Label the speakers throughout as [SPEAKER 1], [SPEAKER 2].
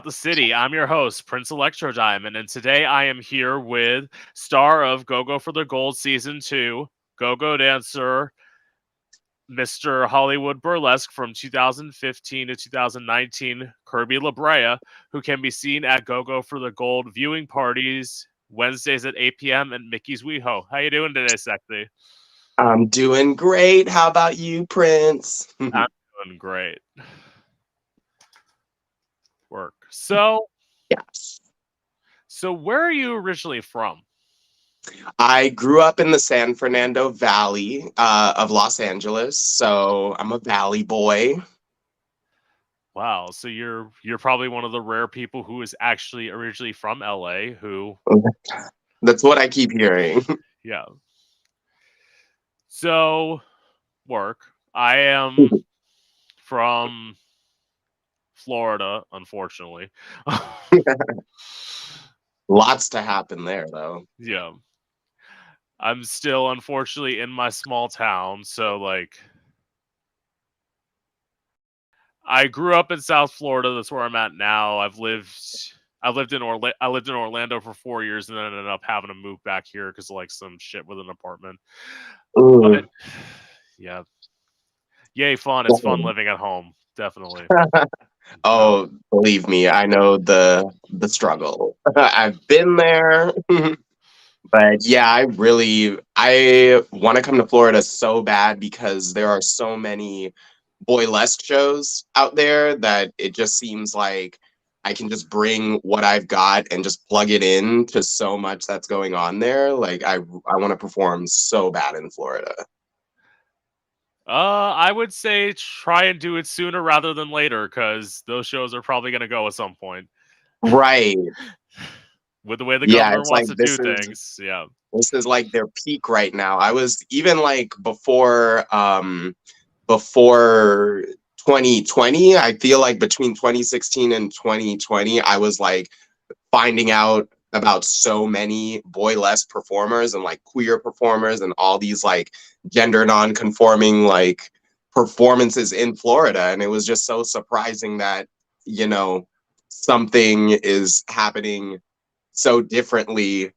[SPEAKER 1] the city. I'm your host, Prince Electro Diamond, and today I am here with star of Go for the Gold Season 2, go dancer, Mr. Hollywood Burlesque from 2015 to 2019, Kirby Labrea, who can be seen at Go for the Gold viewing parties Wednesdays at 8 p.m. at Mickey's WeHo. How you doing today, Sexy?
[SPEAKER 2] I'm doing great. How about you, Prince?
[SPEAKER 1] I'm doing great. Work. So
[SPEAKER 2] Yes.
[SPEAKER 1] where are you originally from?
[SPEAKER 2] I grew up in the San Fernando Valley of Los Angeles, so I'm a Valley boy.
[SPEAKER 1] Wow, so you're probably one of the rare people who is actually originally from LA who
[SPEAKER 2] That's what I keep hearing.
[SPEAKER 1] yeah. So work. I am from Florida, unfortunately.
[SPEAKER 2] Lots to happen there, though.
[SPEAKER 1] Yeah. I'm still unfortunately in my small town, so like I grew up in South Florida. That's where I'm at now. I lived in Orlando for 4 years, and then ended up having to move back here because of like some shit with an apartment. But
[SPEAKER 2] Mm.
[SPEAKER 1] yeah, yay, fun! It's fun living at home, definitely.
[SPEAKER 2] Oh, believe me, I know the struggle. I've been there. But yeah, I want to come to Florida so bad because there are so many boylesque shows out there that it just seems like I can just bring what I've got and just plug it in to so much that's going on there. Like I want to perform so bad in Florida.
[SPEAKER 1] I would say try and do it sooner rather than later because those shows are probably going to go at some point.
[SPEAKER 2] Right.
[SPEAKER 1] With the way the
[SPEAKER 2] Yeah,
[SPEAKER 1] governor
[SPEAKER 2] it's like
[SPEAKER 1] wants to do things. Yeah.
[SPEAKER 2] this is like their peak right now. I was even like before 2020, I feel like between 2016 and 2020, I was like finding out about so many boylesque performers and like queer performers and all these like gender non-conforming like performances in Florida. And it was just so surprising that, you know, something is happening so differently,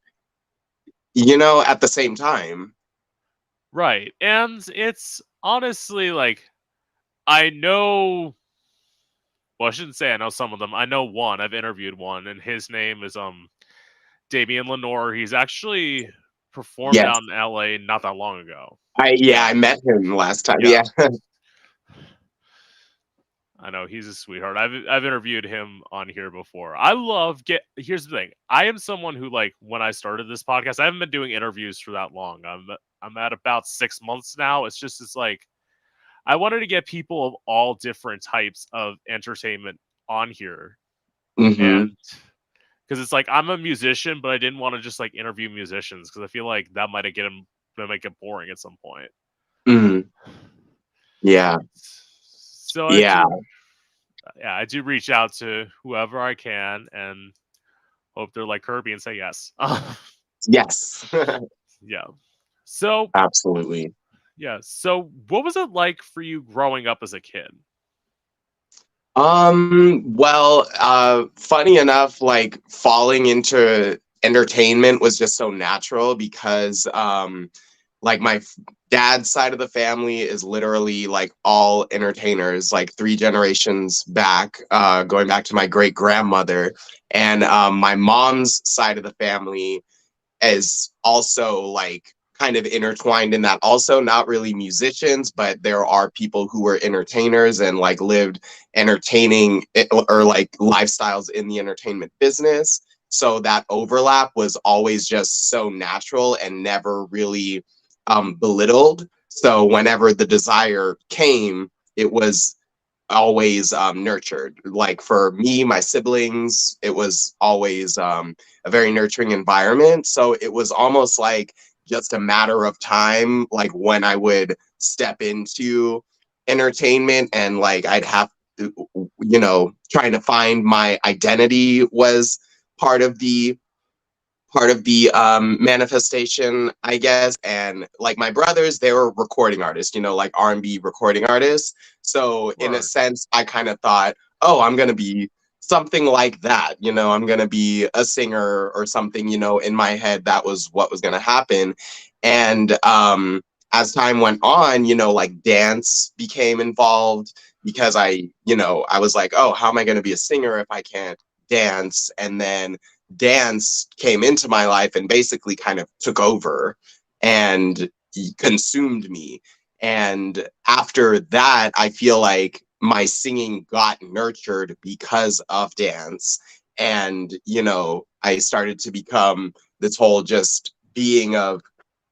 [SPEAKER 2] at the same time.
[SPEAKER 1] Right. And it's honestly like I know well, I shouldn't say I know some of them. I know one. I've interviewed one, and his name is Damian Lenore. He's actually performed
[SPEAKER 2] Yes.
[SPEAKER 1] out in LA not that long ago.
[SPEAKER 2] I met him last time.
[SPEAKER 1] Yeah.
[SPEAKER 2] Yeah.
[SPEAKER 1] I know he's a sweetheart. I've interviewed him on here before. Here's the thing. I am someone who like when I started this podcast, I haven't been doing interviews for that long. I'm at about 6 months now. It's like I wanted to get people of all different types of entertainment on here.
[SPEAKER 2] Hmm.
[SPEAKER 1] And because it's like I'm a musician, but I didn't want to just like interview musicians because I feel like that might make it boring at some point.
[SPEAKER 2] Hmm. Yeah.
[SPEAKER 1] So
[SPEAKER 2] Yeah.
[SPEAKER 1] I do reach out to whoever I can and hope they're like Kirby and say yes.
[SPEAKER 2] Yes.
[SPEAKER 1] Yeah. So
[SPEAKER 2] Absolutely.
[SPEAKER 1] yeah. So what was it like for you growing up as a kid?
[SPEAKER 2] Well, funny enough, like falling into entertainment was just so natural because like dad's side of the family is literally like all entertainers, like three generations back, going back to my great grandmother. And my mom's side of the family is also like kind of intertwined in that, also not really musicians, but there are people who were entertainers and like lived entertaining or like lifestyles in the entertainment business. So that overlap was always just so natural and never really belittled. So whenever the desire came, it was always nurtured. Like for me, my siblings, it was always a very nurturing environment. So it was almost like just a matter of time, like when I would step into entertainment and like I'd have to, trying to find my identity was part of the manifestation, I guess. And like my brothers, they were recording artists, like R&B recording artists. So in a
[SPEAKER 1] Sure.
[SPEAKER 2] sense, I kind of thought, oh, I'm going to be something like that. I'm going to be a singer or something, in my head, that was what was going to happen. And as time went on, like dance became involved because I was like, oh, how am I going to be a singer if I can't dance? And then dance came into my life and basically kind of took over and consumed me. And after that, I feel like my singing got nurtured because of dance. And, I started to become this whole just being of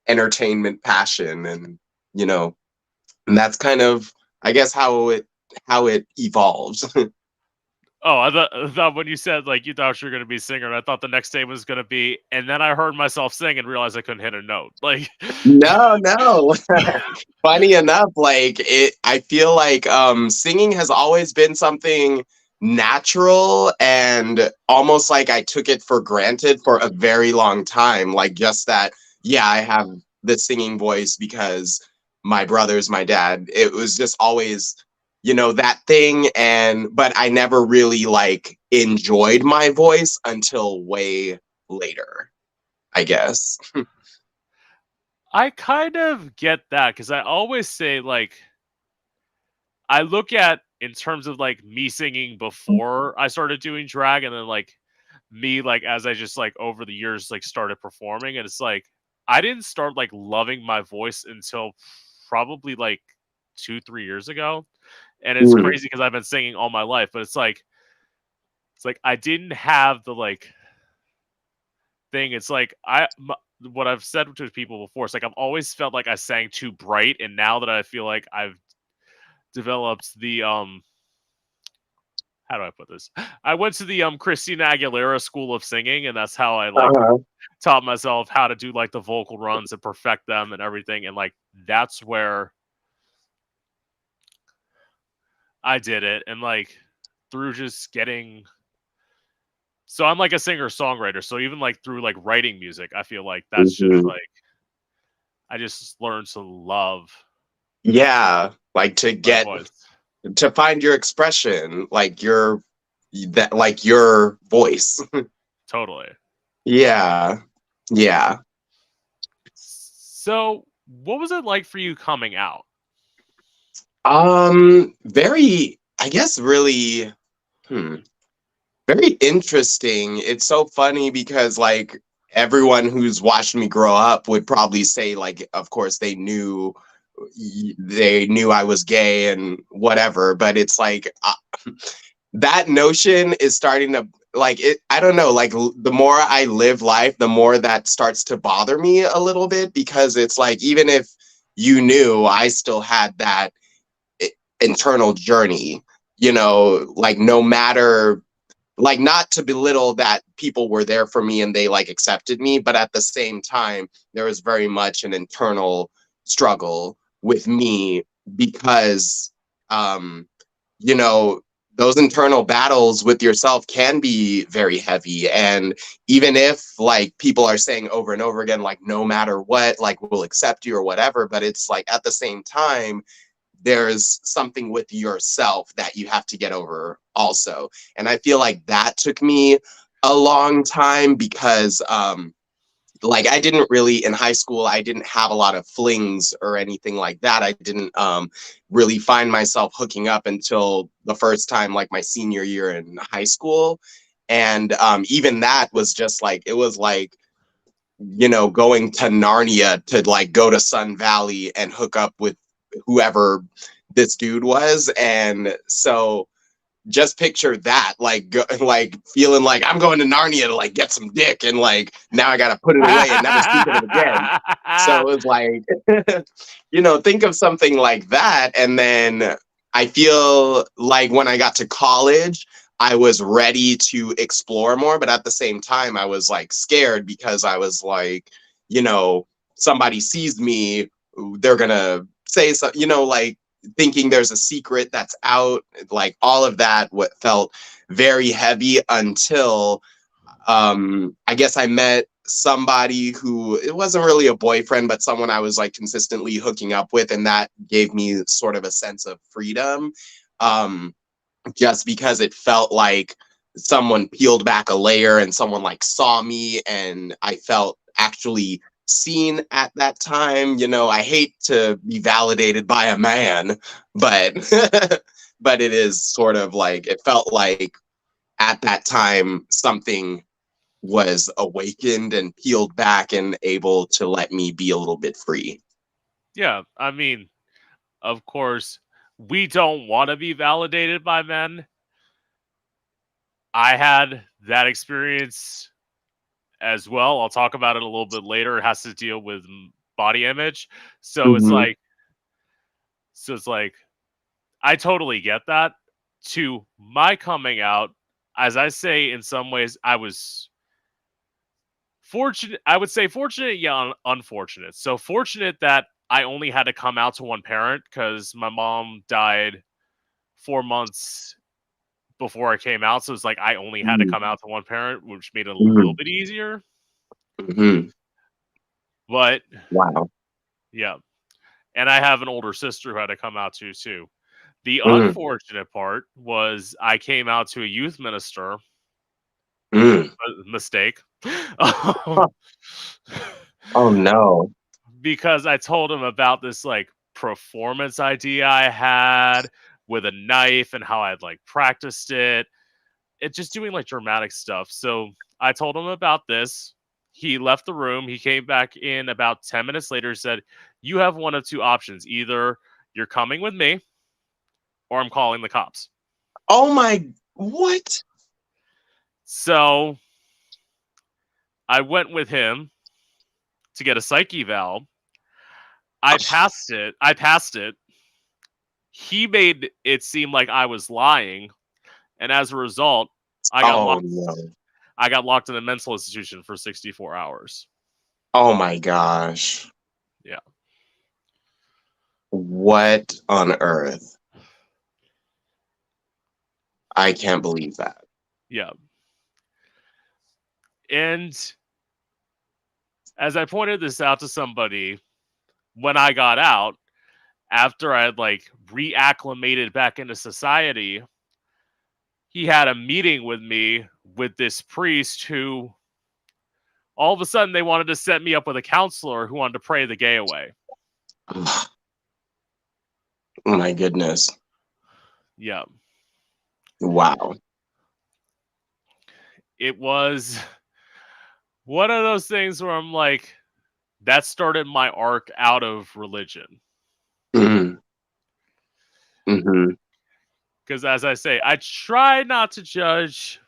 [SPEAKER 2] entertainment passion. And, and that's kind of, I guess, how it evolves.
[SPEAKER 1] Oh, I thought when you said like you thought you were gonna be a singer, and I thought the next day was gonna be, and then I heard myself sing and realized I couldn't hit a note. Like,
[SPEAKER 2] No. Funny enough, I feel like singing has always been something natural, and almost like I took it for granted for a very long time. Like, just that, yeah, I have the singing voice because my brothers, my dad, it was just always, that thing. But I never really like enjoyed my voice until way later, I guess.
[SPEAKER 1] I kind of get that because I always say like I look at in terms of like me singing before I started doing drag, and then like me like as I just like over the years like started performing, and it's like I didn't start like loving my voice until probably like 2-3 years ago. And it's
[SPEAKER 2] Mm.
[SPEAKER 1] crazy because I've been singing all my life, but it's like I didn't have the like thing. It's like what I've said to people before. It's like I've always felt like I sang too bright, and now that I feel like I've developed the how do I put this? I went to the Christina Aguilera School of Singing, and that's how I like
[SPEAKER 2] Uh-huh.
[SPEAKER 1] taught myself how to do like the vocal runs and perfect them and everything. And like that's where I did it, and like through just getting. So I'm like a singer songwriter. So even like through like writing music, I feel like that's just
[SPEAKER 2] Mhm.
[SPEAKER 1] like I just learned to love
[SPEAKER 2] Yeah, like
[SPEAKER 1] my voice.
[SPEAKER 2] to find your expression, like your voice.
[SPEAKER 1] Totally.
[SPEAKER 2] Yeah. Yeah.
[SPEAKER 1] So what was it like for you coming out?
[SPEAKER 2] Very, I guess, really, hmm, very interesting. It's so funny because like everyone who's watched me grow up would probably say like, of course they knew I was gay and whatever, but it's like that notion is starting to like it. I don't know, like the more I live life, the more that starts to bother me a little bit, because it's like, even if you knew, I still had that internal journey, like no matter, like, not to belittle that people were there for me and they like accepted me, but at the same time there was very much an internal struggle with me, because um you know those internal battles with yourself can be very heavy. And even if like people are saying over and over again, like, no matter what, like, we'll accept you or whatever, but it's like at the same time there's something with yourself that you have to get over also. And I feel like that took me a long time, because like I didn't really, in high school, I didn't have a lot of flings or anything like that. I didn't really find myself hooking up until the first time, like my senior year in high school. And even that was just like, it was like, going to Narnia to like go to Sun Valley and hook up with whoever this dude was. And so just picture that, like, like feeling like I'm going to Narnia to like get some dick, and like now I got to put it away and never speak of it again. So it was like, think of something like that. And then I feel like when I got to college, I was ready to explore more, but at the same time, I was like scared, because I was like, somebody sees me, they're gonna say so, like thinking there's a secret that's out, like all of that, what felt very heavy until I guess I met somebody who, it wasn't really a boyfriend, but someone I was like consistently hooking up with, and that gave me sort of a sense of freedom, just because it felt like someone peeled back a layer and someone like saw me and I felt actually seen at that time. You know, I hate to be validated by a man, but but it is sort of like it felt like at that time something was awakened and peeled back and able to let me be a little bit free.
[SPEAKER 1] Yeah, I mean, of course, we don't want to be validated by men. I had that experience as well. I'll talk about it a little bit later. It has to deal with body image. So it's
[SPEAKER 2] Mm-hmm.
[SPEAKER 1] like I totally get that. To my coming out, as I say, in some ways, I was fortunate. I would say fortunate, yeah, unfortunate. So fortunate that I only had to come out to one parent because my mom died 4 months before I came out. So it's like I only had to come out to one parent, which made it a little bit easier.
[SPEAKER 2] Mm-hmm.
[SPEAKER 1] But
[SPEAKER 2] Wow.
[SPEAKER 1] yeah, and I have an older sister who had to come out too. The
[SPEAKER 2] Mm.
[SPEAKER 1] unfortunate part was I came out to a youth minister.
[SPEAKER 2] Mm.
[SPEAKER 1] Mistake.
[SPEAKER 2] Oh no.
[SPEAKER 1] Because I told him about this like performance idea I had with a knife and how I'd like practiced it. It just doing like dramatic stuff. So I told him about this. He left the room. He came back in about 10 minutes later, said, "You have one of two options. Either you're coming with me or I'm calling the cops."
[SPEAKER 2] Oh my, what?
[SPEAKER 1] So I went with him to get a psych eval. I passed it. He made it seem like I was lying, and as a result, I got
[SPEAKER 2] Oh
[SPEAKER 1] locked.
[SPEAKER 2] no.
[SPEAKER 1] I got locked in a mental institution for 64 hours.
[SPEAKER 2] Oh my gosh.
[SPEAKER 1] Yeah.
[SPEAKER 2] What on earth? I can't believe that.
[SPEAKER 1] Yeah. And as I pointed this out to somebody when I got out, after I had like reacclimated back into society, he had a meeting with me with this priest who all of a sudden they wanted to set me up with a counselor who wanted to pray the gay away.
[SPEAKER 2] Oh my goodness.
[SPEAKER 1] Yeah.
[SPEAKER 2] Wow.
[SPEAKER 1] It was one of those things where I'm like, that started my arc out of religion.
[SPEAKER 2] Mm-hmm. Mm-hmm.
[SPEAKER 1] Because as I say, I try not to judge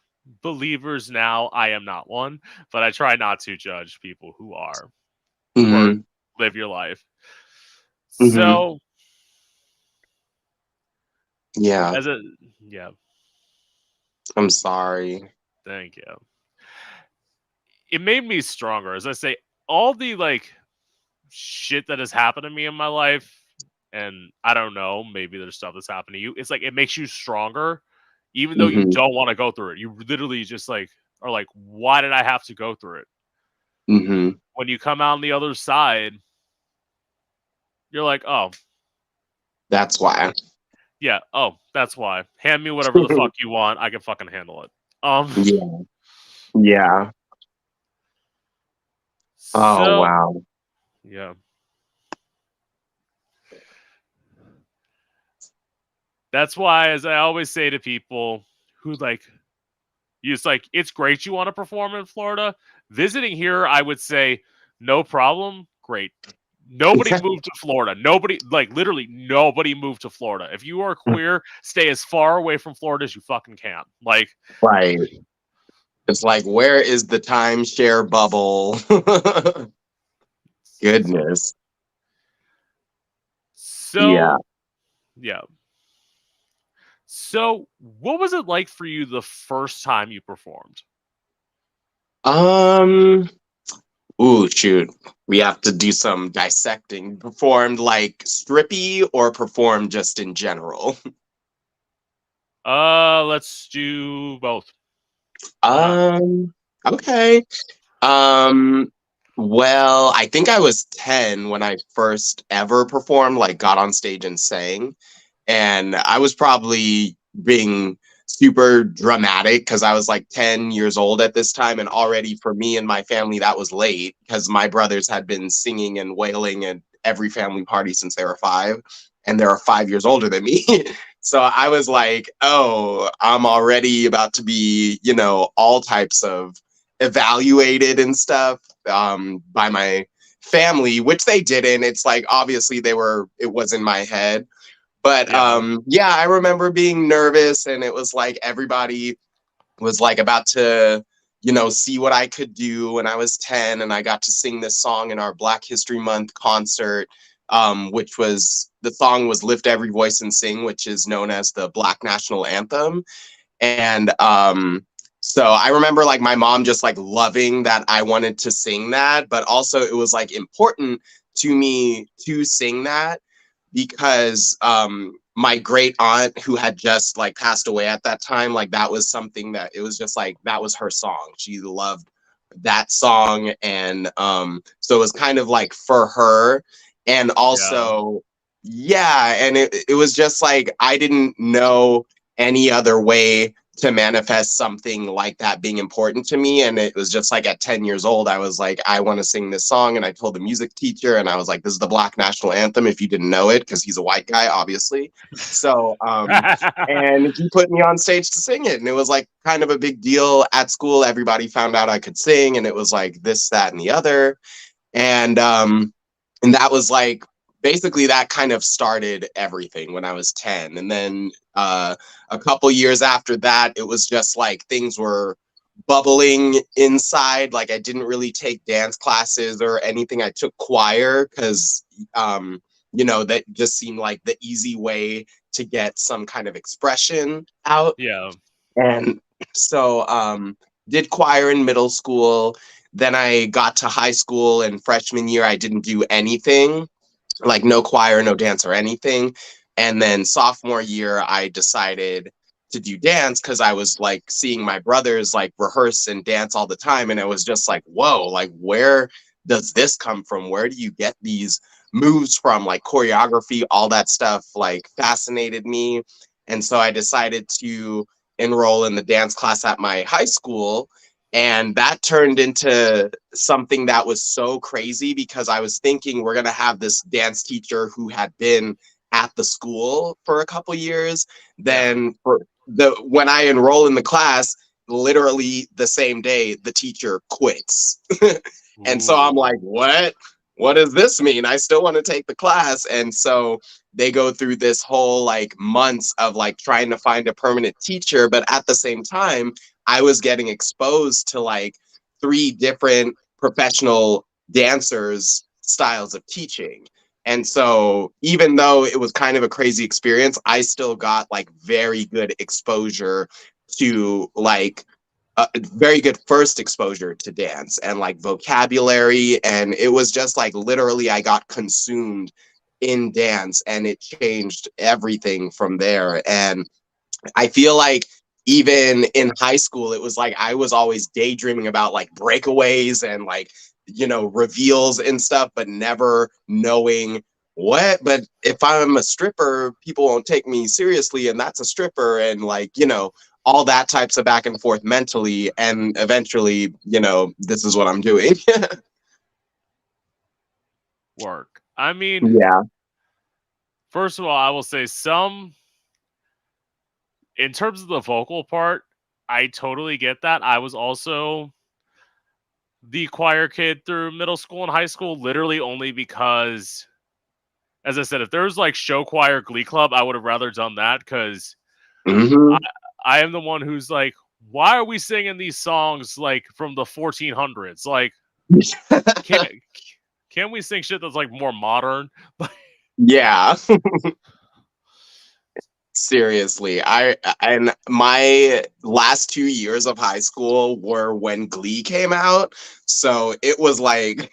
[SPEAKER 1] believers now. I am not one, but I try not to judge people who are or
[SPEAKER 2] Mm-hmm.
[SPEAKER 1] live your life.
[SPEAKER 2] Mm-hmm.
[SPEAKER 1] So,
[SPEAKER 2] Yeah.
[SPEAKER 1] as a yeah,
[SPEAKER 2] I'm sorry.
[SPEAKER 1] thank you. It made me stronger. As I say, all the like shit that has happened to me in my life, and I don't know, maybe there's stuff that's happened to you. It's like it makes you stronger, even though you
[SPEAKER 2] Mm-hmm.
[SPEAKER 1] don't want to go through it. You literally just like are like, why did I have to go through it?
[SPEAKER 2] Mm-hmm.
[SPEAKER 1] When you come out on the other side, you're like, oh,
[SPEAKER 2] That's why.
[SPEAKER 1] yeah, oh, that's why. Hand me whatever the fuck you want. I can fucking handle it.
[SPEAKER 2] Yeah. Yeah. Oh
[SPEAKER 1] So
[SPEAKER 2] wow.
[SPEAKER 1] yeah. That's why, as I always say to people who like, it's like, it's great you want to perform in Florida. Visiting here, I would say, no problem. Great. Nobody moved to Florida. Nobody, like, literally nobody moved to Florida. If you are queer, stay as far away from Florida as you fucking can. Like,
[SPEAKER 2] Right. It's like, where is the timeshare bubble? Goodness. Yeah.
[SPEAKER 1] so yeah. So, what was it like for you the first time you performed?
[SPEAKER 2] Um. Ooh, shoot. We have to do some dissecting. Performed like strippy or performed just in general?
[SPEAKER 1] Let's do both.
[SPEAKER 2] Okay. Um, well, I think I was 10 when I first ever performed, like got on stage and sang. And I was probably being super dramatic because I was like 10 years old at this time. And already for me and my family, that was late because my brothers had been singing and wailing at every family party since they were 5. And they're 5 years older than me. So I was like, oh, I'm already about to be, all types of evaluated and stuff by my family, which they didn't. It's like, obviously it was in my head. But yeah, I remember being nervous, and it was like everybody was like about to, see what I could do when I was 10, and I got to sing this song in our Black History Month concert, which was the song was Lift Every Voice and Sing, which is known as the Black National Anthem. And so I remember like my mom just like loving that I wanted to sing that, but also it was like important to me to sing that because my great aunt who had just like passed away at that time, like that was something that it was just like that was her song. She loved that song. And so it was kind of like for her. And also yeah, and it was just like I didn't know any other way to manifest something like that being important to me. And it was just like at 10 years old, I was like, I want to sing this song. And I told the music teacher, and I was like, this is the Black National Anthem, if you didn't know it, because he's a white guy, obviously. So, and he put me on stage to sing it. And it was like kind of a big deal at school. Everybody found out I could sing, and it was like this, that, and the other. And that was like, basically that kind of started everything when I was 10. And then a couple years after that, it was just like things were bubbling inside. Like I didn't really take dance classes or anything. I took choir because, that just seemed like the easy way to get some kind of expression out.
[SPEAKER 1] Yeah.
[SPEAKER 2] And so did choir in middle school. Then I got to high school, and freshman year, I didn't do anything, like no choir, no dance or anything. And then sophomore year, I decided to do dance because I was like seeing my brothers like rehearse and dance all the time. And it was just like, whoa, like where does this come from? Where do you get these moves from? Like choreography, all that stuff like fascinated me. And so I decided to enroll in the dance class at my high school. And that turned into something that was so crazy because I was thinking we're going to have this dance teacher who had been at the school for a couple years. Then when I enroll in the class, literally the same day, the teacher quits. And so I'm like, what does this mean? I still want to take the class. And so they go through this whole like months of like trying to find a permanent teacher. But at the same time, I was getting exposed to like 3 different professional dancers' styles of teaching. And so even though it was kind of a crazy experience, I still got like very good exposure to like a very good first exposure to dance and like vocabulary. And it was just like literally I got consumed in dance, and it changed everything from there. And I feel like even in high school, it was like I was always daydreaming about like breakaways and like, reveals and stuff, but never knowing what. But if I'm a stripper, people won't take me seriously, and that's a stripper, and like, all that types of back and forth mentally. And eventually, this is what I'm doing.
[SPEAKER 1] Work. I mean,
[SPEAKER 2] yeah.
[SPEAKER 1] First of all, I will say in terms of the vocal part, I totally get that. I was also the choir kid through middle school and high school, literally only because, as I said, if there was like show choir glee club, I would have rather done that because I am the one who's like, why are we singing these songs like from the 1400s? Like, can we sing shit that's like more modern?
[SPEAKER 2] Yeah. Seriously, and my last 2 years of high school were when Glee came out, so it was like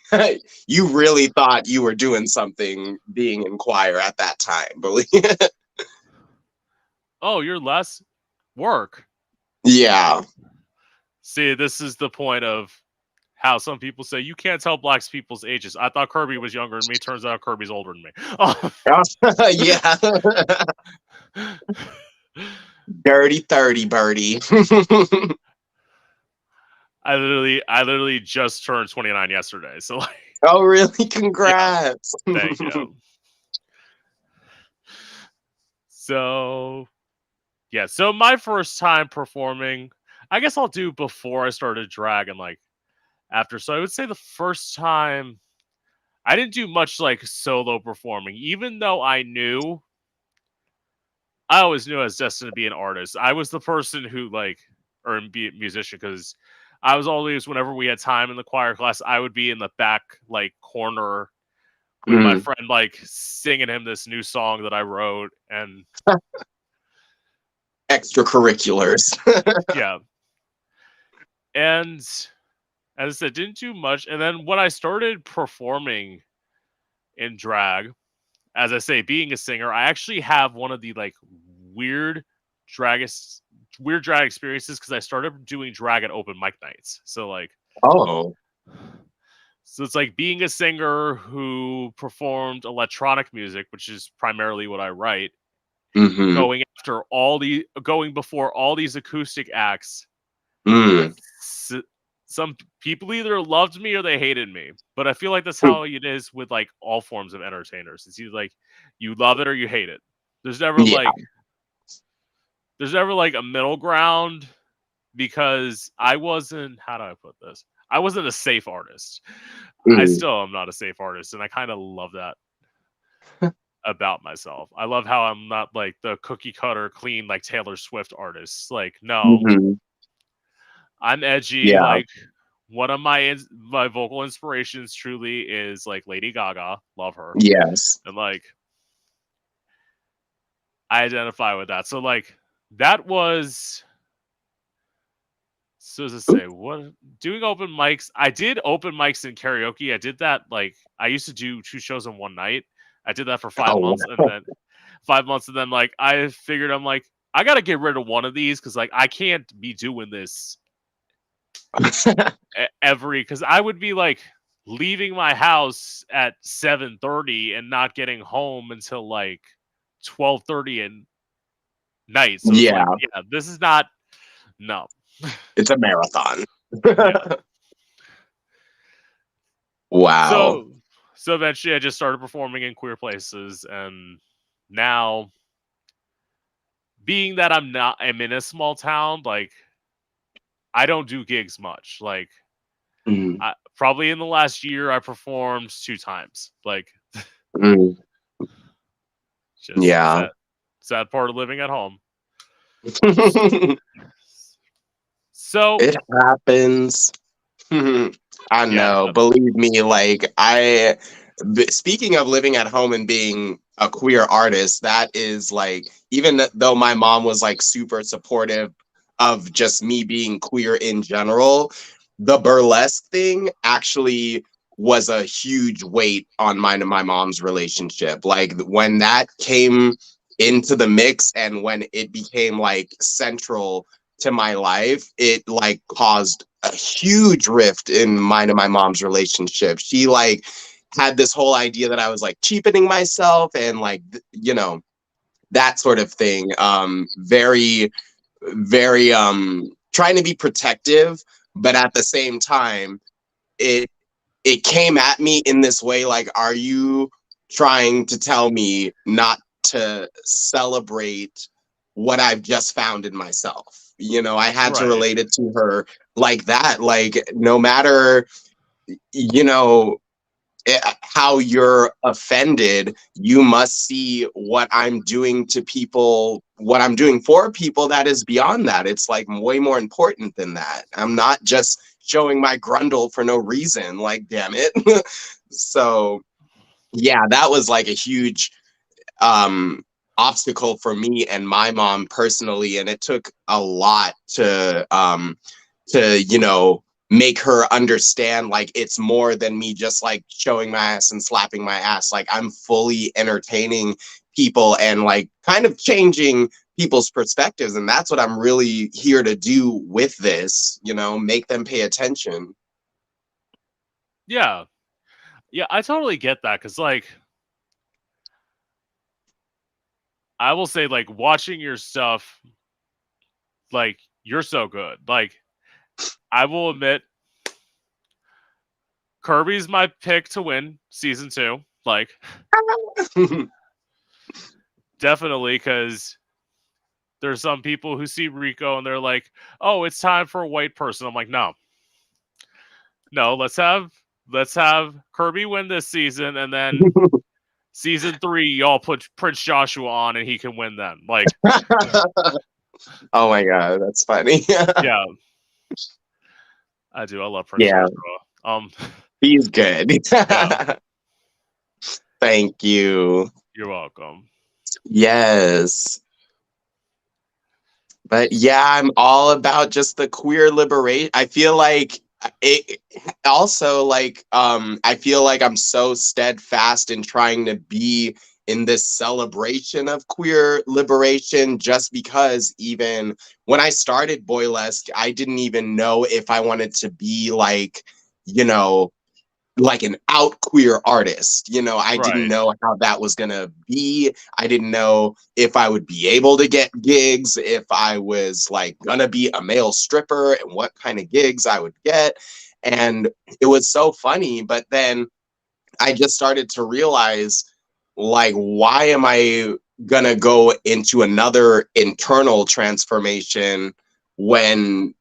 [SPEAKER 2] you really thought you were doing something being in choir at that time, believe.
[SPEAKER 1] Oh, you're less work.
[SPEAKER 2] Yeah.
[SPEAKER 1] See, this is the point of how some people say you can't tell black people's ages. I thought Kirby was younger than me. Turns out Kirby's older than me.
[SPEAKER 2] Yeah. Dirty 30, Birdie.
[SPEAKER 1] I literally just turned 29 yesterday. So like,
[SPEAKER 2] Oh, really?
[SPEAKER 1] yeah,
[SPEAKER 2] Congrats.
[SPEAKER 1] thank you. So yeah, so my first time performing, I guess I'll do before I started drag and like after. So I would say the first time I didn't do much like solo performing, even though I always knew I was destined to be an artist. I was the person who like or be a musician because I was always whenever we had time in the choir class, I would be in the back like corner with my
[SPEAKER 2] Mm.
[SPEAKER 1] friend like singing him this new song that I wrote and
[SPEAKER 2] Extracurriculars.
[SPEAKER 1] yeah. And as I said, didn't do much. And then when I started performing in drag, as I say, being a singer, I actually have one of the like weird drag weird drag experiences because I started doing drag at open mic nights.
[SPEAKER 2] Oh.
[SPEAKER 1] So it's like being a singer who performed electronic music, which is primarily what I write,
[SPEAKER 2] Mm-hmm.
[SPEAKER 1] going before all these acoustic acts.
[SPEAKER 2] Mm.
[SPEAKER 1] Some people either loved me or they hated me, but I feel like that's how it is with like all forms of entertainers. It's either like you love it or you hate it. There's never
[SPEAKER 2] Yeah.
[SPEAKER 1] like there's never like a middle ground because I wasn't, how do I put this? I wasn't a safe artist. I
[SPEAKER 2] Mm.
[SPEAKER 1] still am not a safe artist, and I kind of love that about myself. I love how I'm not like the cookie cutter clean like Taylor Swift artist. Like no,
[SPEAKER 2] Mm-hmm.
[SPEAKER 1] I'm edgy.
[SPEAKER 2] Yeah.
[SPEAKER 1] Like one of my vocal inspirations truly is like Lady Gaga. Love her.
[SPEAKER 2] Yes.
[SPEAKER 1] And like I identify with that. So like that was so to say what doing open mics. I did open mics in karaoke. I did that like I used to do 2 shows in one night. I did that for five
[SPEAKER 2] Oh,
[SPEAKER 1] months and then 5 months and then like I figured I'm like I gotta get rid of one of these because like I can't be doing this
[SPEAKER 2] wow.
[SPEAKER 1] every because I would be like leaving my house at 7:30 and not getting home until like 12:30 at night. So it's like,
[SPEAKER 2] Yeah.
[SPEAKER 1] yeah, this is not no.
[SPEAKER 2] It's a marathon.
[SPEAKER 1] Yeah.
[SPEAKER 2] Wow.
[SPEAKER 1] So eventually I just started performing in queer places and now being that I'm in a small town, like I don't do gigs much. Like
[SPEAKER 2] Mm.
[SPEAKER 1] probably in the last year I performed 2 times. Like
[SPEAKER 2] Mm.
[SPEAKER 1] just
[SPEAKER 2] Yeah.
[SPEAKER 1] sad part of living at home.
[SPEAKER 2] It
[SPEAKER 1] So
[SPEAKER 2] happens. I
[SPEAKER 1] yeah,
[SPEAKER 2] know. Believe me, like speaking of living at home and being a queer artist, that is like even though my mom was like super supportive of just me being queer in general, the burlesque thing actually was a huge weight on mine and my mom's relationship. Like when that came into the mix and when it became like central to my life, it like caused a huge rift in mine and my mom's relationship. She like had this whole idea that I was like cheapening myself and like that sort of thing. Very trying to be protective, but at the same time, it it came at me in this way like, are you trying to tell me not to celebrate what I've just found in myself? I had to
[SPEAKER 1] right.
[SPEAKER 2] relate it to her like that. Like, no matter, you know, how you're offended, you must see what I'm doing to people, what I'm doing for people that is beyond that. It's like way more important than that. I'm not just showing my grundle for no reason. Like, damn it. So, yeah, that was like a huge um, obstacle for me and my mom personally. And it took a lot to make her understand like it's more than me just like showing my ass and slapping my ass. Like I'm fully entertaining people and like kind of changing people's perspectives, and that's what I'm really here to do with this, make them pay attention.
[SPEAKER 1] Yeah. Yeah, I totally get that cuz like I will say like watching your stuff like, you're so good. Like, I will admit, Kirby's my pick to win season 2. Like, definitely, because there's some people who see Rico and they're like, "Oh, it's time for a white person." I'm like, no, let's have Kirby win this season, and then season 3, y'all put Prince Joshua on, and he can win then. Like,
[SPEAKER 2] oh my god, that's funny.
[SPEAKER 1] yeah, I do. I love Prince Joshua.
[SPEAKER 2] He's good.
[SPEAKER 1] Yeah.
[SPEAKER 2] Thank you.
[SPEAKER 1] You're welcome.
[SPEAKER 2] Yes. But yeah, I'm all about just the queer liberation. I feel like it also like I feel like I'm so steadfast in trying to be in this celebration of queer liberation just because even when I started Boylesque, I didn't even know if I wanted to be like, you know, like an out queer artist. I didn't know how that was gonna be. I didn't know if I would be able to get gigs, if I was like gonna be a male stripper and what kind of gigs I would get. And it was so funny, but then I just started to realize, like, why am I gonna go into another internal transformation when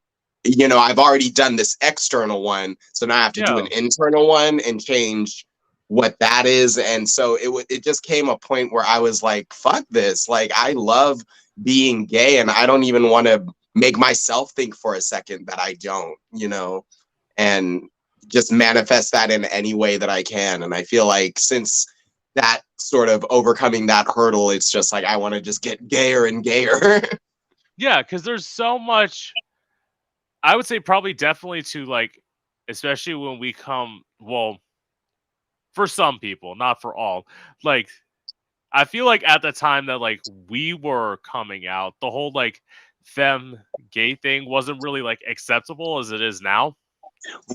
[SPEAKER 2] I've already done this external one, so now I have to do an internal one and change what that is. And so it just came a point where I was like, fuck this. Like, I love being gay, and I don't even want to make myself think for a second that I don't, and just manifest that in any way that I can. And I feel like since that sort of overcoming that hurdle, it's just like I want to just get gayer and gayer.
[SPEAKER 1] Yeah, because there's so much. I would say probably definitely to like, especially when we come, well, for some people, not for all. Like, I feel like at the time that like we were coming out, the whole like femme gay thing wasn't really like acceptable as it is now.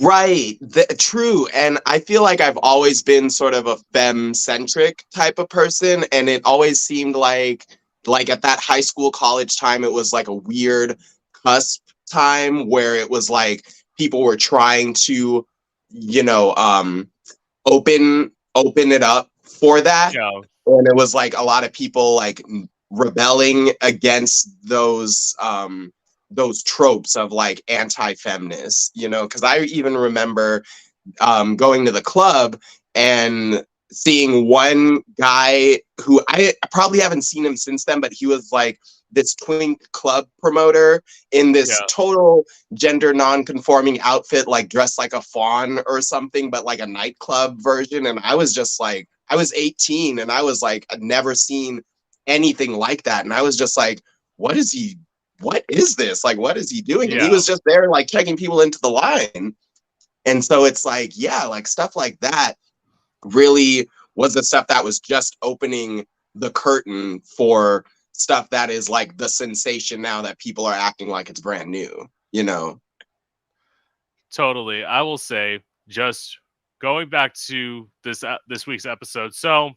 [SPEAKER 2] Right. True. And I feel like I've always been sort of a femme-centric type of person. And it always seemed like at that high school, college time, it was like a weird cusp time where it was like people were trying to, open it up for that.
[SPEAKER 1] Yeah.
[SPEAKER 2] And it was like a lot of people like rebelling against those tropes of like anti-feminist, because I even remember going to the club and seeing one guy who I probably haven't seen him since then, but he was like this twink club promoter in this total gender non-conforming outfit, like dressed like a fawn or something, but like a nightclub version. And I was just like, I was 18 and I was like, I'd never seen anything like that. And I was just like, what is this? Like, what is he doing? And he was just there like checking people into the line. And so it's like, yeah, like stuff like that really was the stuff that was just opening the curtain for stuff that is like the sensation now that people are acting like it's brand new,
[SPEAKER 1] Totally. I will say, just going back to this week's episode. So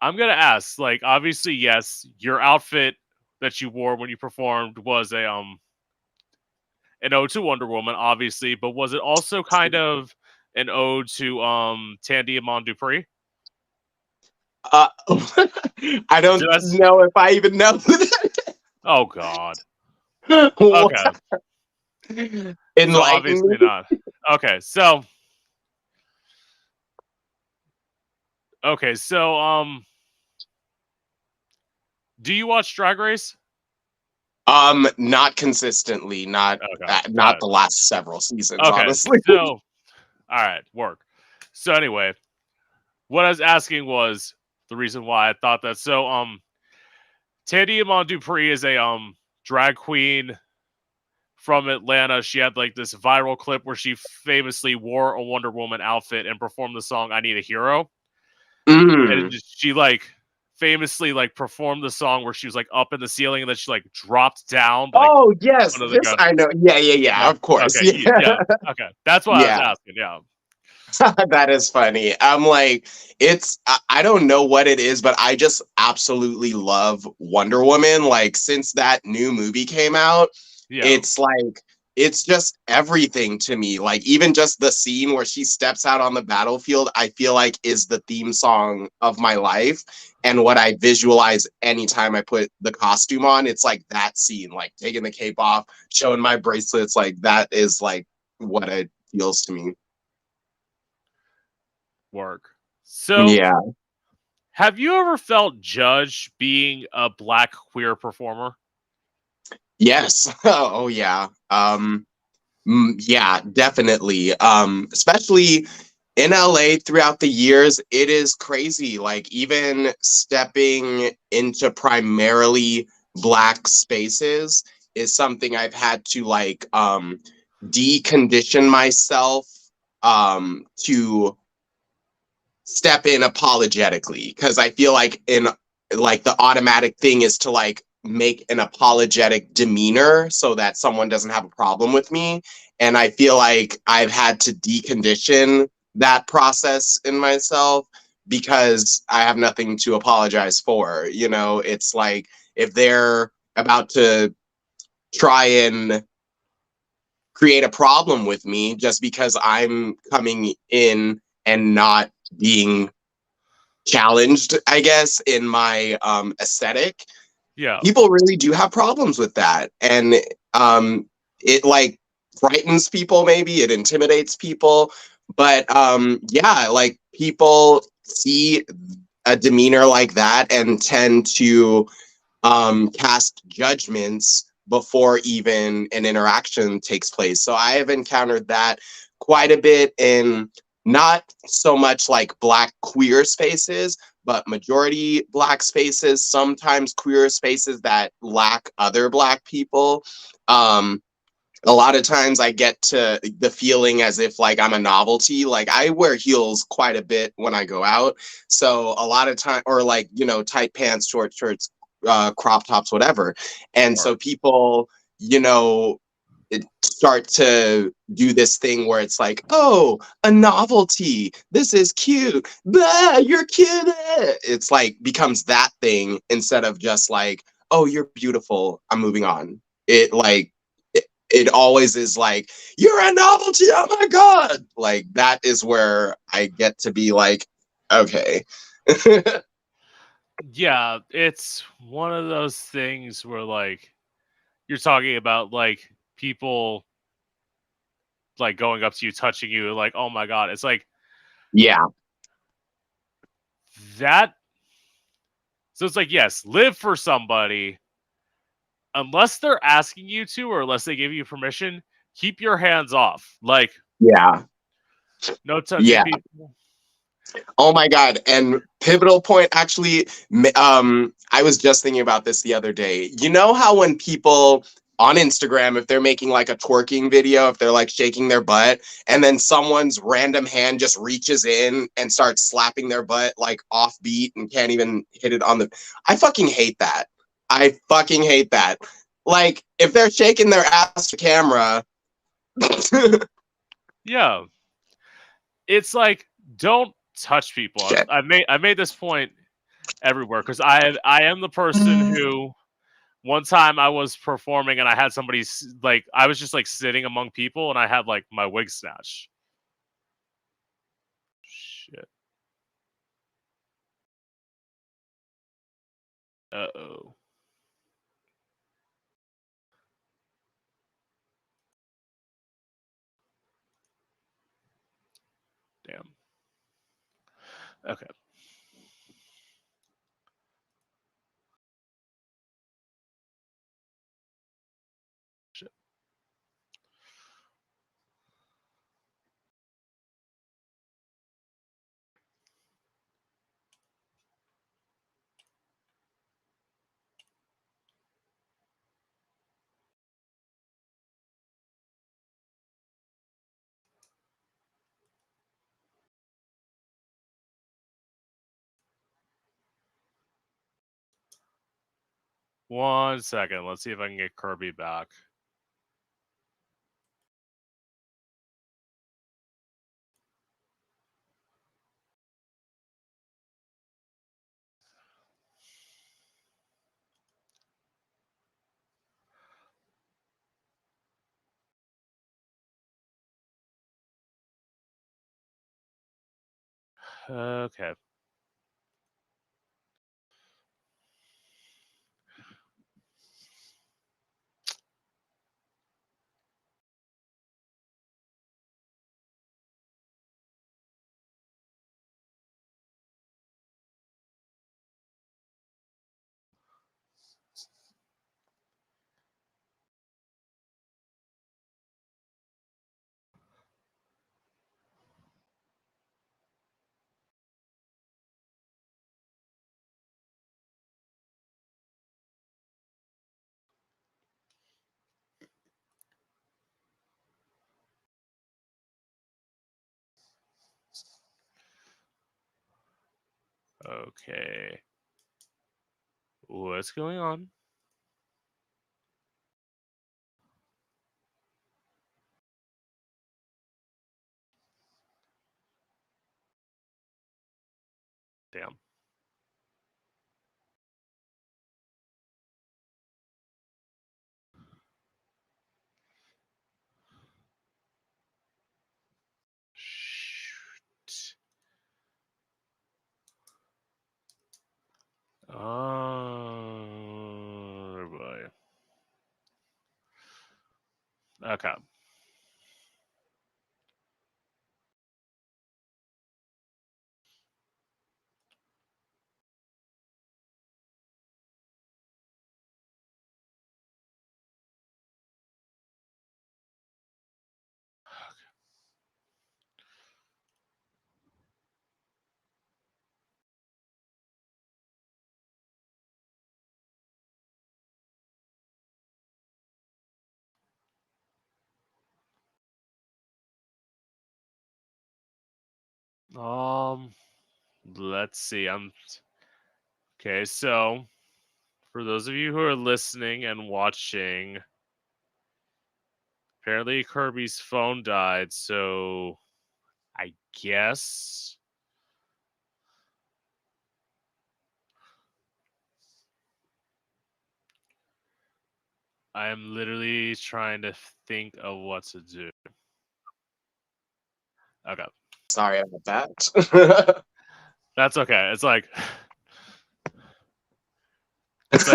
[SPEAKER 1] I'm going to ask, like, obviously, yes, your outfit that you wore when you performed was an ode to Wonder Woman, obviously, but was it also kind of an ode to Tandy Amon Dupree?
[SPEAKER 2] I don't know if I even know who that is.
[SPEAKER 1] Oh God. Okay. So obviously not. Okay, so do you watch Drag Race?
[SPEAKER 2] Not consistently, not the last several seasons, honestly.
[SPEAKER 1] So, all right, work. So anyway, what I was asking was the reason why I thought that. So, Tandy Amon Dupree is a drag queen from Atlanta. She had like this viral clip where she famously wore a Wonder Woman outfit and performed the song "I Need a Hero." And she like famously like performed the song where she was like up in the ceiling and then she like dropped down. Like,
[SPEAKER 2] oh yes, this I know. Yeah. Of course.
[SPEAKER 1] Okay, yeah. Okay, that's what I was asking. Yeah.
[SPEAKER 2] That is funny. I'm like, I don't know what it is, but I just absolutely love Wonder Woman. Like, since that new movie came out,
[SPEAKER 1] Yeah.
[SPEAKER 2] it's like, it's just everything to me. Like, even just the scene where she steps out on the battlefield, I feel like is the theme song of my life. And what I visualize anytime I put the costume on, it's like that scene, like taking the cape off, showing my bracelets. Like, that is like what it feels to me.
[SPEAKER 1] Work. So,
[SPEAKER 2] Yeah.
[SPEAKER 1] have you ever felt judged being a black queer performer?
[SPEAKER 2] Yes. Oh yeah. Yeah, definitely. Especially in LA throughout the years, it is crazy. Like even stepping into primarily black spaces is something I've had to like decondition myself to step in apologetically, because I feel like in like the automatic thing is to like make an apologetic demeanor so that someone doesn't have a problem with me. And I feel like I've had to decondition that process in myself because I have nothing to apologize for. You know, it's like if they're about to try and create a problem with me just because I'm coming in and not being challenged, I guess, in my aesthetic,
[SPEAKER 1] Yeah.
[SPEAKER 2] people really do have problems with that. And it like frightens people, maybe it intimidates people. But yeah, like people see a demeanor like that and tend to cast judgments before even an interaction takes place. So I have encountered that quite a bit in not so much like black queer spaces, but majority black spaces, sometimes queer spaces that lack other black people. A lot of times I get to the feeling as if like I'm a novelty. Like I wear heels quite a bit when I go out. So a lot of time, or like, you know, tight pants, short shirts, crop tops, whatever. And so people, you know, start to do this thing where it's like, oh, a novelty. This is cute. Blah, you're cute. It's like becomes that thing instead of just like, oh, you're beautiful. I'm moving on. It like it always is like, you're a novelty. Oh my God. Like that is where I get to be like, okay.
[SPEAKER 1] Yeah, it's one of those things where like you're talking about like people like going up to you, touching you, like, oh my god. It's like
[SPEAKER 2] Yeah.
[SPEAKER 1] that. So it's like, yes, live for somebody. Unless they're asking you to or unless they give you permission, keep your hands off. Like,
[SPEAKER 2] Yeah.
[SPEAKER 1] no touching
[SPEAKER 2] Yeah.
[SPEAKER 1] people.
[SPEAKER 2] Oh my God. And pivotal point, actually, I was just thinking about this the other day. You know how when people on Instagram, if they're making like a twerking video, if they're like shaking their butt, and then someone's random hand just reaches in and starts slapping their butt like offbeat and can't even hit it on the. I fucking hate that. I fucking hate that. Like, if they're shaking their ass to camera.
[SPEAKER 1] Yeah. It's like, don't touch people.
[SPEAKER 2] Shit.
[SPEAKER 1] I made this point everywhere because I am the person who one time I was performing and I had somebody like I was just like sitting among people and I had like my wig snatched. Shit. Uh-oh. Damn. Okay. Shit. One second. Let's see if I can get Kirby back. Okay. Okay. What's going on? Damn. Shoot. Oh boy. Okay. Let's see. Okay, so for those of you who are listening and watching, apparently Kirby's phone died, so I guess I am literally trying to think of what to do. Okay.
[SPEAKER 2] Sorry about that.
[SPEAKER 1] That's okay. It's like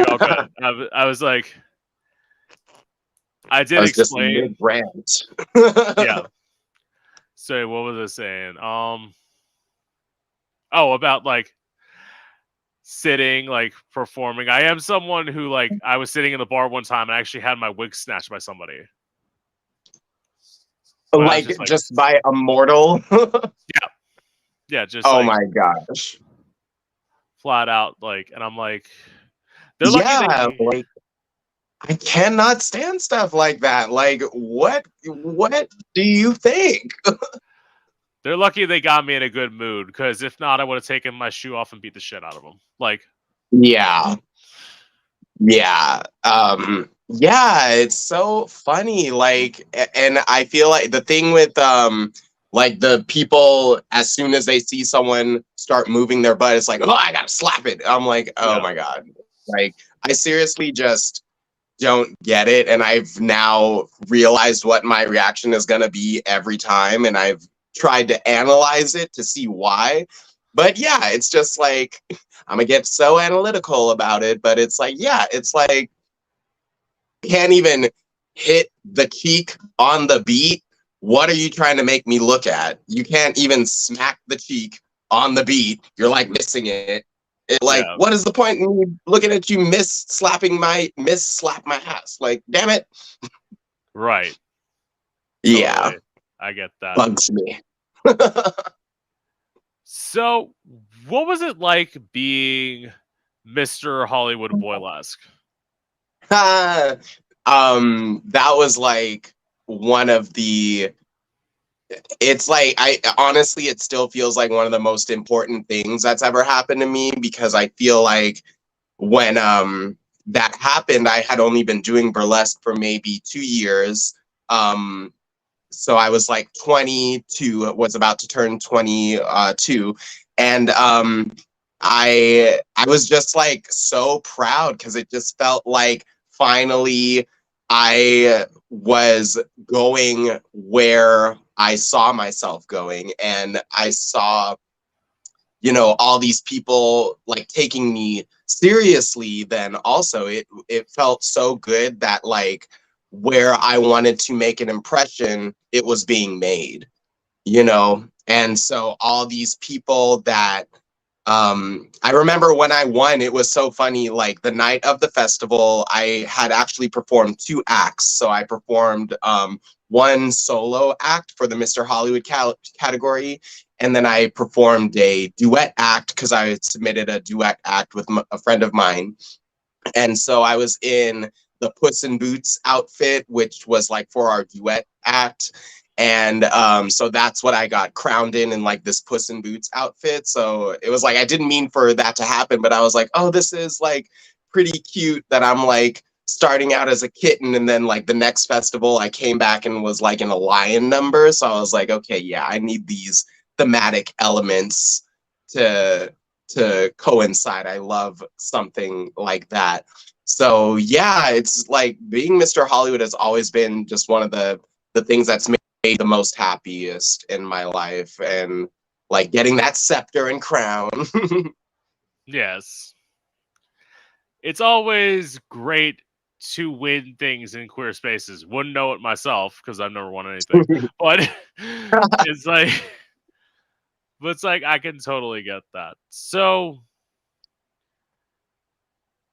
[SPEAKER 1] all good. I was like, I
[SPEAKER 2] I
[SPEAKER 1] did
[SPEAKER 2] was just
[SPEAKER 1] explain.
[SPEAKER 2] mid rant.
[SPEAKER 1] Yeah. So what was I saying? Oh, about like sitting, like performing. I am someone who like I was sitting in the bar one time and I actually had my wig snatched by somebody. But I was
[SPEAKER 2] Like
[SPEAKER 1] just like,
[SPEAKER 2] just by a mortal.
[SPEAKER 1] yeah, just
[SPEAKER 2] Oh
[SPEAKER 1] like
[SPEAKER 2] my gosh.
[SPEAKER 1] flat out like, and I'm like, they're lucky
[SPEAKER 2] Yeah,
[SPEAKER 1] they.
[SPEAKER 2] like I cannot stand stuff like that. Like what do you think?
[SPEAKER 1] They're lucky they got me in a good mood, because if not, I would have taken my shoe off and beat the shit out of them. Like,
[SPEAKER 2] Yeah. Yeah. Yeah, it's so funny. Like and I feel like the thing with like the people as soon as they see someone start moving their butt, it's like, oh, I gotta slap it. I'm like, oh
[SPEAKER 1] yeah,
[SPEAKER 2] my God. Like I seriously just don't get it. And I've now realized what my reaction is gonna be every time, and I've tried to analyze it to see why. But yeah, it's just like I'm gonna get so analytical about it, but it's like, yeah, it's like can't even hit the cheek on the beat. What are you trying to make me look at? You can't even smack the cheek on the beat. You're like missing it. Like,
[SPEAKER 1] yeah,
[SPEAKER 2] what is the point in me looking at you slap my ass? Like, damn it.
[SPEAKER 1] right,
[SPEAKER 2] Yeah,
[SPEAKER 1] totally. I get that.
[SPEAKER 2] bugs me.
[SPEAKER 1] So, what was it like being Mr. Hollywood Boylesque?
[SPEAKER 2] That was like one of the it's like I honestly it still feels like one of the most important things that's ever happened to me, because I feel like when that happened I had only been doing burlesque for maybe 2 years. So I was like 22, was about to turn 22, and I was just like so proud because it just felt like finally I was going where I saw myself going, and I saw all these people like taking me seriously, then also it felt so good that like where I wanted to make an impression, it was being made, and so all these people that I remember when I won, it was so funny. Like the night of the festival, I had actually performed 2 acts. So I performed one solo act for the Mr. Hollywood category, and then I performed a duet act because I had submitted a duet act with a friend of mine. And so I was in the Puss in Boots outfit, which was like for our duet act. And so that's what I got crowned in like this Puss in Boots outfit. So it was like, I didn't mean for that to happen, but I was like, oh, this is like pretty cute that I'm like starting out as a kitten. And then like the next festival, I came back and was like in a lion number. So I was like, okay, yeah, I need these thematic elements to coincide. I love something like that. So yeah, it's like being Mr. Hollywood has always been just one of the things that's made the most happiest in my life, and like getting that scepter and crown.
[SPEAKER 1] Yes. It's always great to win things in queer spaces. Wouldn't know it myself because I've never won anything. But it's like I can totally get that. So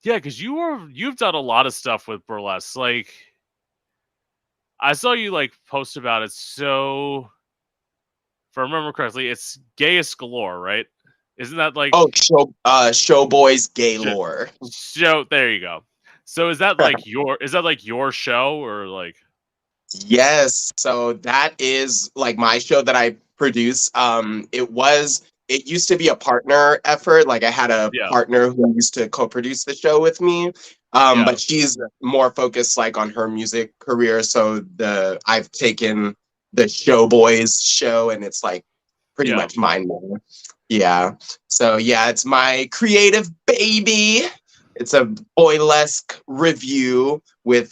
[SPEAKER 1] yeah, because you've done a lot of stuff with burlesque. Like I saw you like post about it. So if I remember correctly, it's Gayest Galore, right? Isn't that like
[SPEAKER 2] Show boys gaylore.
[SPEAKER 1] show? There you go. So is that like your show or like?
[SPEAKER 2] Yes, so that is like my show that I produce. It used to be a partner effort. Like I had a partner who used to co-produce the show with me. But she's more focused like on her music career. So I've taken the Showboys show and it's like pretty much mine now. Yeah. So yeah, it's my creative baby. It's a boylesque review with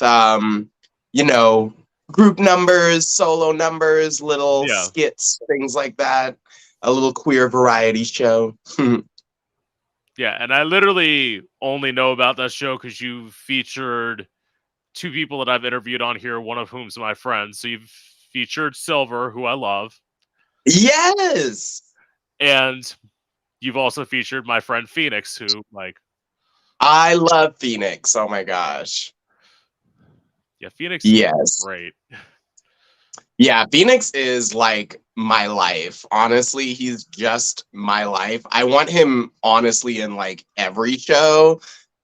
[SPEAKER 2] group numbers, solo numbers, little skits, things like that. A little queer variety show.
[SPEAKER 1] Yeah, and I literally only know about that show because you featured 2 people that I've interviewed on here, one of whom's my friend. So you've featured Silver, who I love.
[SPEAKER 2] Yes!
[SPEAKER 1] And you've also featured my friend Phoenix, who, like...
[SPEAKER 2] I love Phoenix, oh my gosh.
[SPEAKER 1] Yeah, Phoenix is great.
[SPEAKER 2] Yeah, Phoenix is like my life. Honestly, he's just my life. I want him honestly in like every show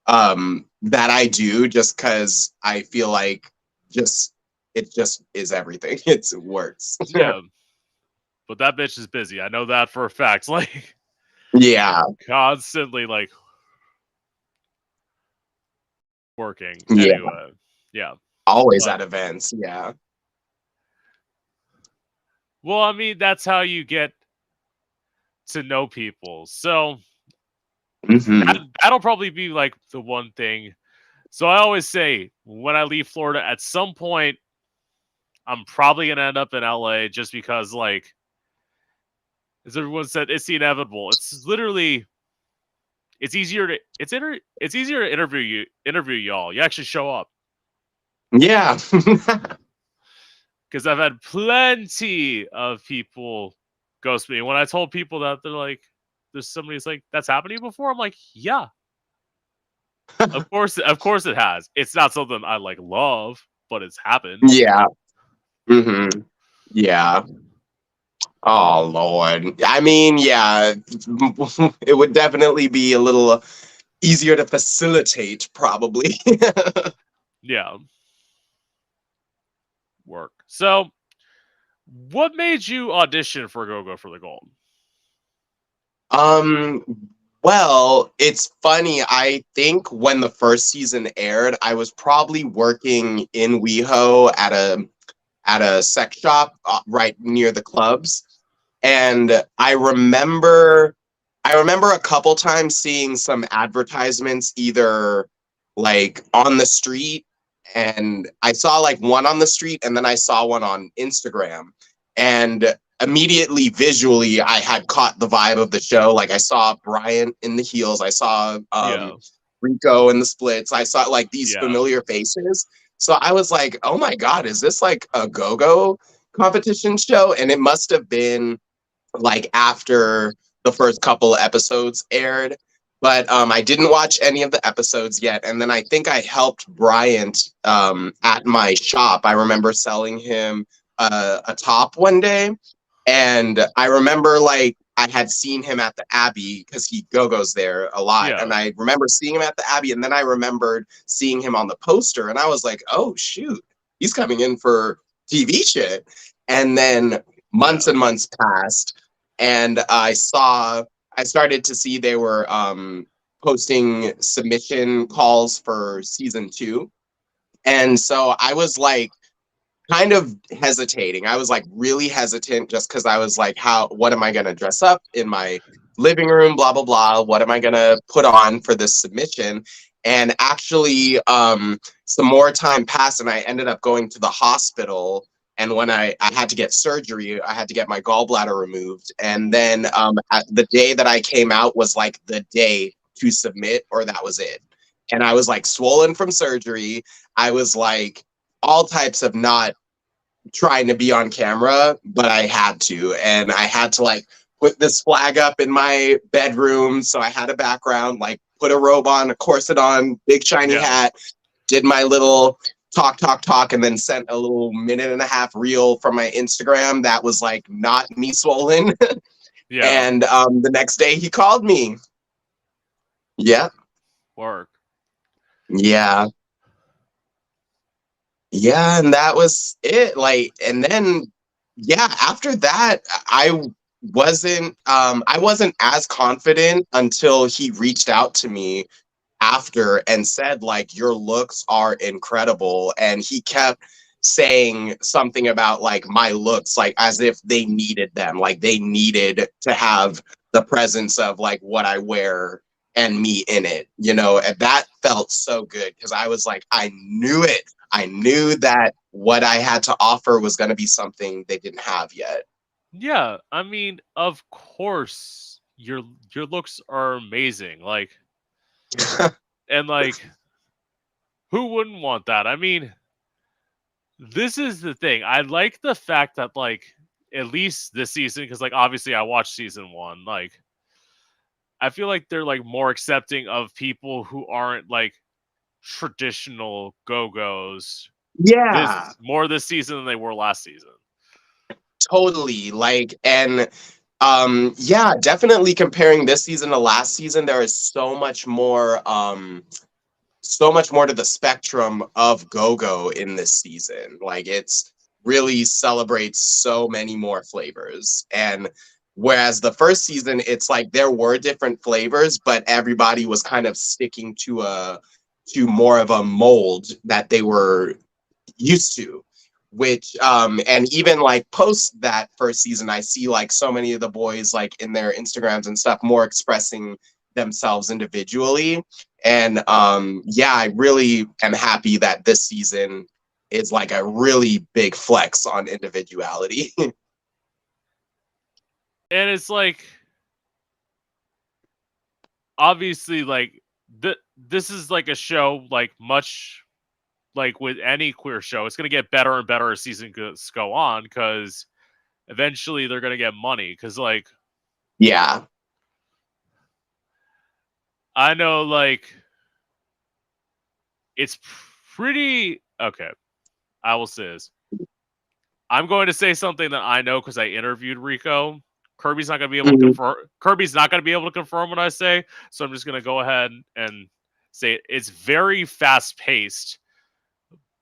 [SPEAKER 2] that I do, just because I feel like it just is everything. It works.
[SPEAKER 1] Yeah. But that bitch is busy. I know that for a fact. Like,
[SPEAKER 2] yeah.
[SPEAKER 1] Constantly like working.
[SPEAKER 2] Yeah.
[SPEAKER 1] Anyway. Yeah.
[SPEAKER 2] Always at events, yeah.
[SPEAKER 1] Well, I mean, that's how you get to know people. So that'll probably be like the one thing. So I always say when I leave Florida, at some point, I'm probably going to end up in LA just because, like, as everyone said, it's the inevitable. It's literally, it's easier to interview y'all. You actually show up.
[SPEAKER 2] Yeah.
[SPEAKER 1] Because I've had plenty of people ghost me. When I told people that, they're like, there's somebody who's like, that's happened to you before? I'm like, yeah. Of course it has. It's not something I like love, but it's happened.
[SPEAKER 2] Yeah. Yeah. Oh Lord. I mean, yeah, it would definitely be a little easier to facilitate, probably.
[SPEAKER 1] Yeah. Work. So, what made you audition for Go for the Gold?
[SPEAKER 2] Well, it's funny. I think when the first season aired, I was probably working in WeHo at a sex shop right near the clubs, and I remember a couple times seeing some advertisements either like on the street, and I saw like one on the street and then I saw one on Instagram. And immediately visually I had caught the vibe of the show. Like I saw Brian in the heels, I saw Rico in the splits, I saw like these familiar faces. So I was like, oh my God, is this like a go-go competition show? And it must have been like after the first couple episodes aired. But I didn't watch any of the episodes yet. And then I think I helped Bryant at my shop. I remember selling him a top one day. And I remember like I had seen him at the Abbey because he go-goes there a lot.
[SPEAKER 1] Yeah.
[SPEAKER 2] And I remember seeing him at the Abbey. And then I remembered seeing him on the poster. And I was like, oh, shoot, he's coming in for TV shit. And then months and months passed. And I started to see they were posting submission calls for season 2. And so I was like, kind of hesitating. I was like really hesitant just because I was like, what am I going to dress up in my living room? Blah, blah, blah. What am I going to put on for this submission? And actually, some more time passed and I ended up going to the hospital. And when I had to get surgery, I had to get my gallbladder removed. And then the day that I came out was like the day to submit, or that was it. And I was like swollen from surgery. I was like all types of not trying to be on camera, but I had to. And I had to like put this flag up in my bedroom. So I had a background, like put a robe on, a corset on, big shiny hat, did my little talk, and then sent a little 1.5-minute reel from my Instagram that was like not me swollen. And the next day he called me.
[SPEAKER 1] Work.
[SPEAKER 2] Yeah, and that was it. Like, and then after that I wasn't as confident until he reached out to me after and said like, your looks are incredible. And he kept saying something about like my looks, like as if they needed them, like they needed to have the presence of like what I wear and me in it, and that felt so good because I was like, I knew it. I knew that what I had to offer was going to be something they didn't have yet.
[SPEAKER 1] Yeah, I mean, of course, your looks are amazing. Like, and like, who wouldn't want that? I mean, this is the thing. I like the fact that like, at least this season, because like obviously I watched season 1. Like, I feel like they're like more accepting of people who aren't like traditional go-go's. More this season than they were last season.
[SPEAKER 2] Totally. Like, and definitely comparing this season to last season, there is so much more to the spectrum of go-go in this season. Like, it's really celebrates so many more flavors. And whereas the first season, it's like there were different flavors, but everybody was kind of sticking to more of a mold that they were used to. Which and even like post that first season, I see like so many of the boys like in their Instagrams and stuff more expressing themselves individually. And I really am happy that this season is like a really big flex on individuality.
[SPEAKER 1] And it's like, obviously, like this is like a show like much like with any queer show, it's going to get better and better as seasons go on, because eventually they're going to get money. Because like, I know like it's pretty okay. I will say this. I'm going to say something that I know because I interviewed Rico. Kirby's not going to be able to confirm. Kirby's not going to be able to confirm what I say, so I'm just going to go ahead and say it's very fast paced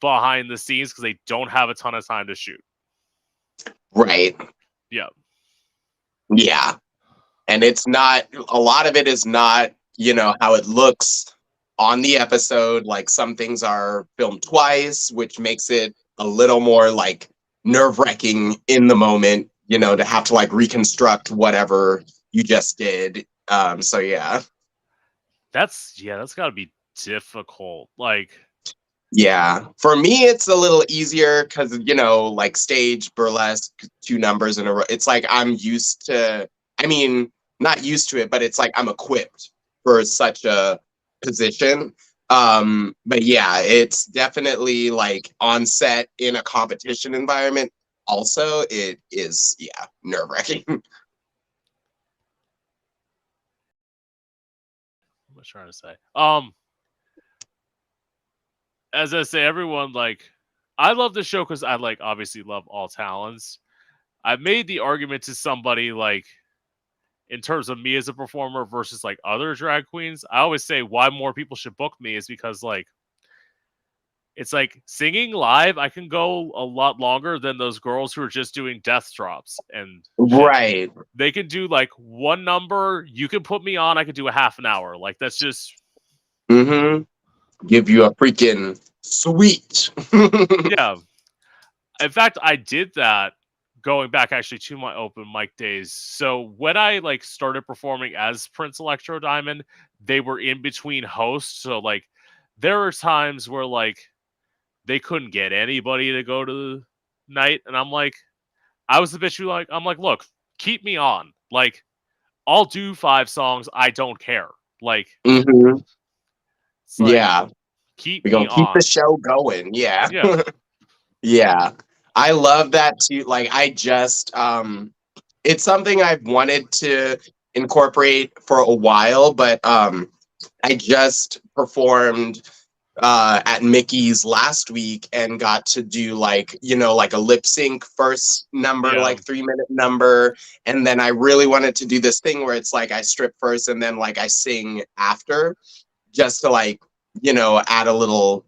[SPEAKER 1] behind the scenes because they don't have a ton of time to shoot.
[SPEAKER 2] Right.
[SPEAKER 1] Yeah.
[SPEAKER 2] And it's not, a lot of it is not, how it looks on the episode. Like some things are filmed twice, which makes it a little more like nerve-wracking in the moment, to have to like reconstruct whatever you just did.
[SPEAKER 1] That's gotta be difficult. Like,
[SPEAKER 2] Yeah. For me, it's a little easier because, like stage, burlesque, 2 numbers in a row. It's like I'm used to, I mean, not used to it, but it's like I'm equipped for such a position. But yeah, it's definitely like on set in a competition environment. Also, it is, yeah, nerve-wracking.
[SPEAKER 1] What was I trying to say? As I say, everyone like I love the show because I like obviously love all talents. I made the argument to somebody like in terms of me as a performer versus like other drag queens. I always say why more people should book me is because like it's like singing live. I can go a lot longer than those girls who are just doing death drops and shit.
[SPEAKER 2] Right.
[SPEAKER 1] They can do like one number. You can put me on. I could do a half an hour. Like that's just
[SPEAKER 2] Mm-hmm. Give you a freaking sweet.
[SPEAKER 1] yeah. In fact, I did that going back actually to my open mic days. So when I like started performing as Prince Electro Diamond, they were in between hosts. So like there were times where like they couldn't get anybody to go to the night, and I'm like, I was a bitch who like I'm like, look, keep me on. Like I'll do 5 songs. I don't care. Like
[SPEAKER 2] Mm-hmm.
[SPEAKER 1] it's like
[SPEAKER 2] Yeah.
[SPEAKER 1] keep
[SPEAKER 2] We're
[SPEAKER 1] me
[SPEAKER 2] gonna keep the
[SPEAKER 1] on.
[SPEAKER 2] show going. Yeah.
[SPEAKER 1] Yeah.
[SPEAKER 2] Yeah. I love that too. Like I just it's something I've wanted to incorporate for a while, but I just performed at Mickey's last week and got to do like, like a lip sync first number,
[SPEAKER 1] Yeah.
[SPEAKER 2] like 3-minute number. And then I really wanted to do this thing where it's like I strip first and then like I sing after, just to like, add a little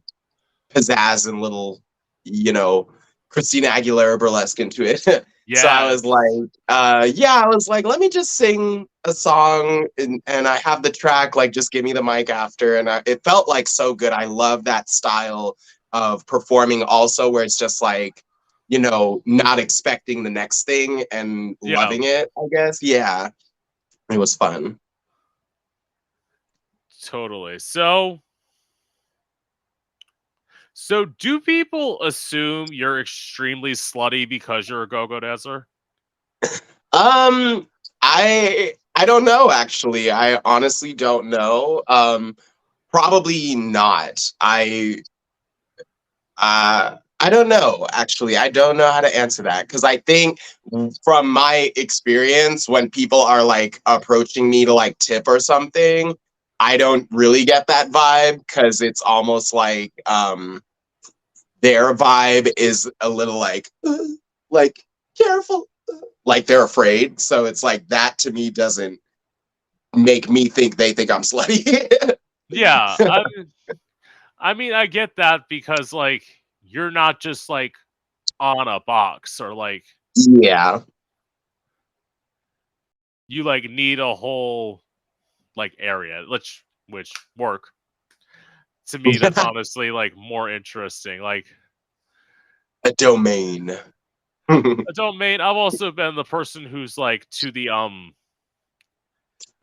[SPEAKER 2] pizzazz and little, you know, Christina Aguilera burlesque into it. So I was
[SPEAKER 1] Yes.
[SPEAKER 2] like, I was like, let me just sing a song and I have the track, like, just give me the mic after. And it felt like so good. I love that style of performing also, where it's just like, not expecting the next thing and
[SPEAKER 1] Yeah.
[SPEAKER 2] loving it, I guess. Yeah, it was fun.
[SPEAKER 1] Totally. So do people assume you're extremely slutty because you're a go-go dancer?
[SPEAKER 2] Um, I don't know actually. I honestly don't know. Probably not. I don't know actually. I don't know how to answer that because I think from my experience when people are like approaching me to like tip or something, I don't really get that vibe because it's almost like their vibe is a little like careful, like they're afraid. So it's like that to me doesn't make me think they think I'm slutty.
[SPEAKER 1] Yeah. I mean, I get that because like you're not just like on a box or like
[SPEAKER 2] Yeah.
[SPEAKER 1] you like need a whole like area which work. To me that's honestly like more interesting. Like
[SPEAKER 2] A domain.
[SPEAKER 1] a domain I've also been the person who's like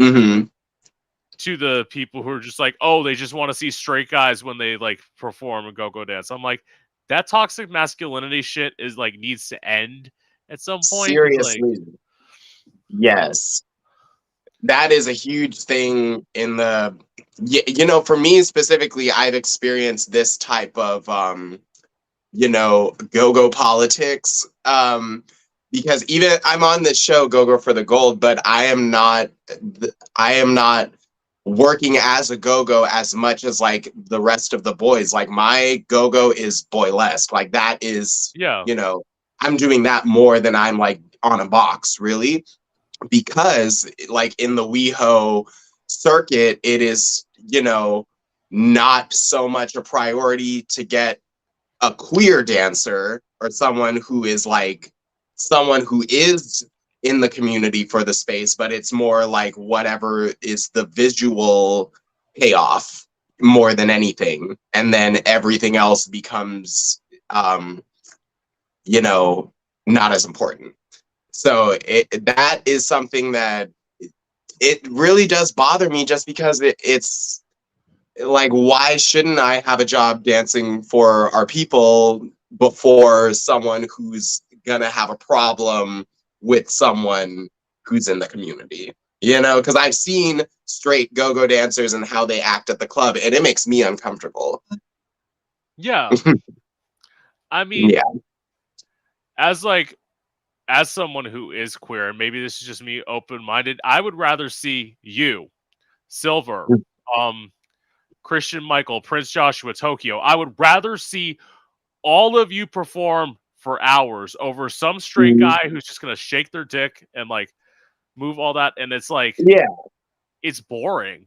[SPEAKER 2] Hmm.
[SPEAKER 1] to the people who are just like, oh, they just want to see straight guys when they like perform and go dance. I'm like, that toxic masculinity shit is like needs to end at some point. It's like,
[SPEAKER 2] Seriously. Yes. That is a huge thing in the, for me specifically, I've experienced this type of, go-go politics. Because even I'm on this show, Go-Go for the Gold, but I am not working as a go-go as much as like the rest of the boys. Like my go-go is boylesque. Like that is,
[SPEAKER 1] yeah,
[SPEAKER 2] I'm doing that more than I'm like on a box, really. Because like in the WeHo circuit, it is, not so much a priority to get a queer dancer or someone who is in the community for the space, but it's more like whatever is the visual payoff more than anything. And then everything else becomes, you know, not as important. So that is something that it really does bother me just because it's like, why shouldn't I have a job dancing for our people before someone who's gonna have a problem with someone who's in the community? You know, because I've seen straight go-go dancers and how they act at the club, and it makes me uncomfortable.
[SPEAKER 1] Yeah. I mean,
[SPEAKER 2] Yeah.
[SPEAKER 1] as like as someone who is queer, and maybe this is just me open-minded, I would rather see you, Silver, um, Christian Michael, Prince Joshua, Tokyo. I would rather see all of you perform for hours over some straight guy who's just gonna shake their dick and like move all that, and it's like
[SPEAKER 2] Yeah.
[SPEAKER 1] it's boring.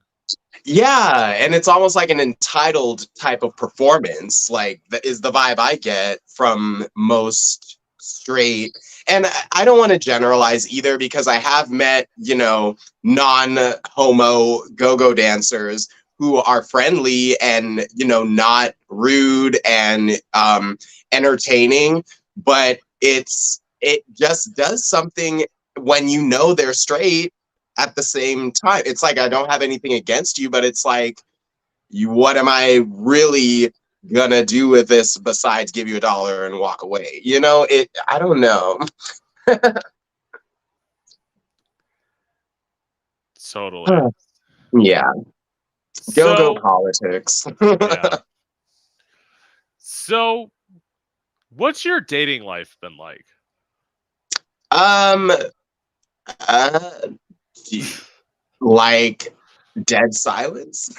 [SPEAKER 2] Yeah, and it's almost like an entitled type of performance. Like that is the vibe I get from most straight. And I don't want to generalize either because I have met, you know, non-homo go-go dancers who are friendly and, you know, not rude and entertaining, but it just does something when you know they're straight at the same time. It's like I don't have anything against you, but it's like, what am I really gonna do with this besides give you $1 and walk away? You know, I don't know.
[SPEAKER 1] Totally.
[SPEAKER 2] Yeah. Go
[SPEAKER 1] So
[SPEAKER 2] politics.
[SPEAKER 1] yeah. So what's your dating life been like?
[SPEAKER 2] um uh like dead silence.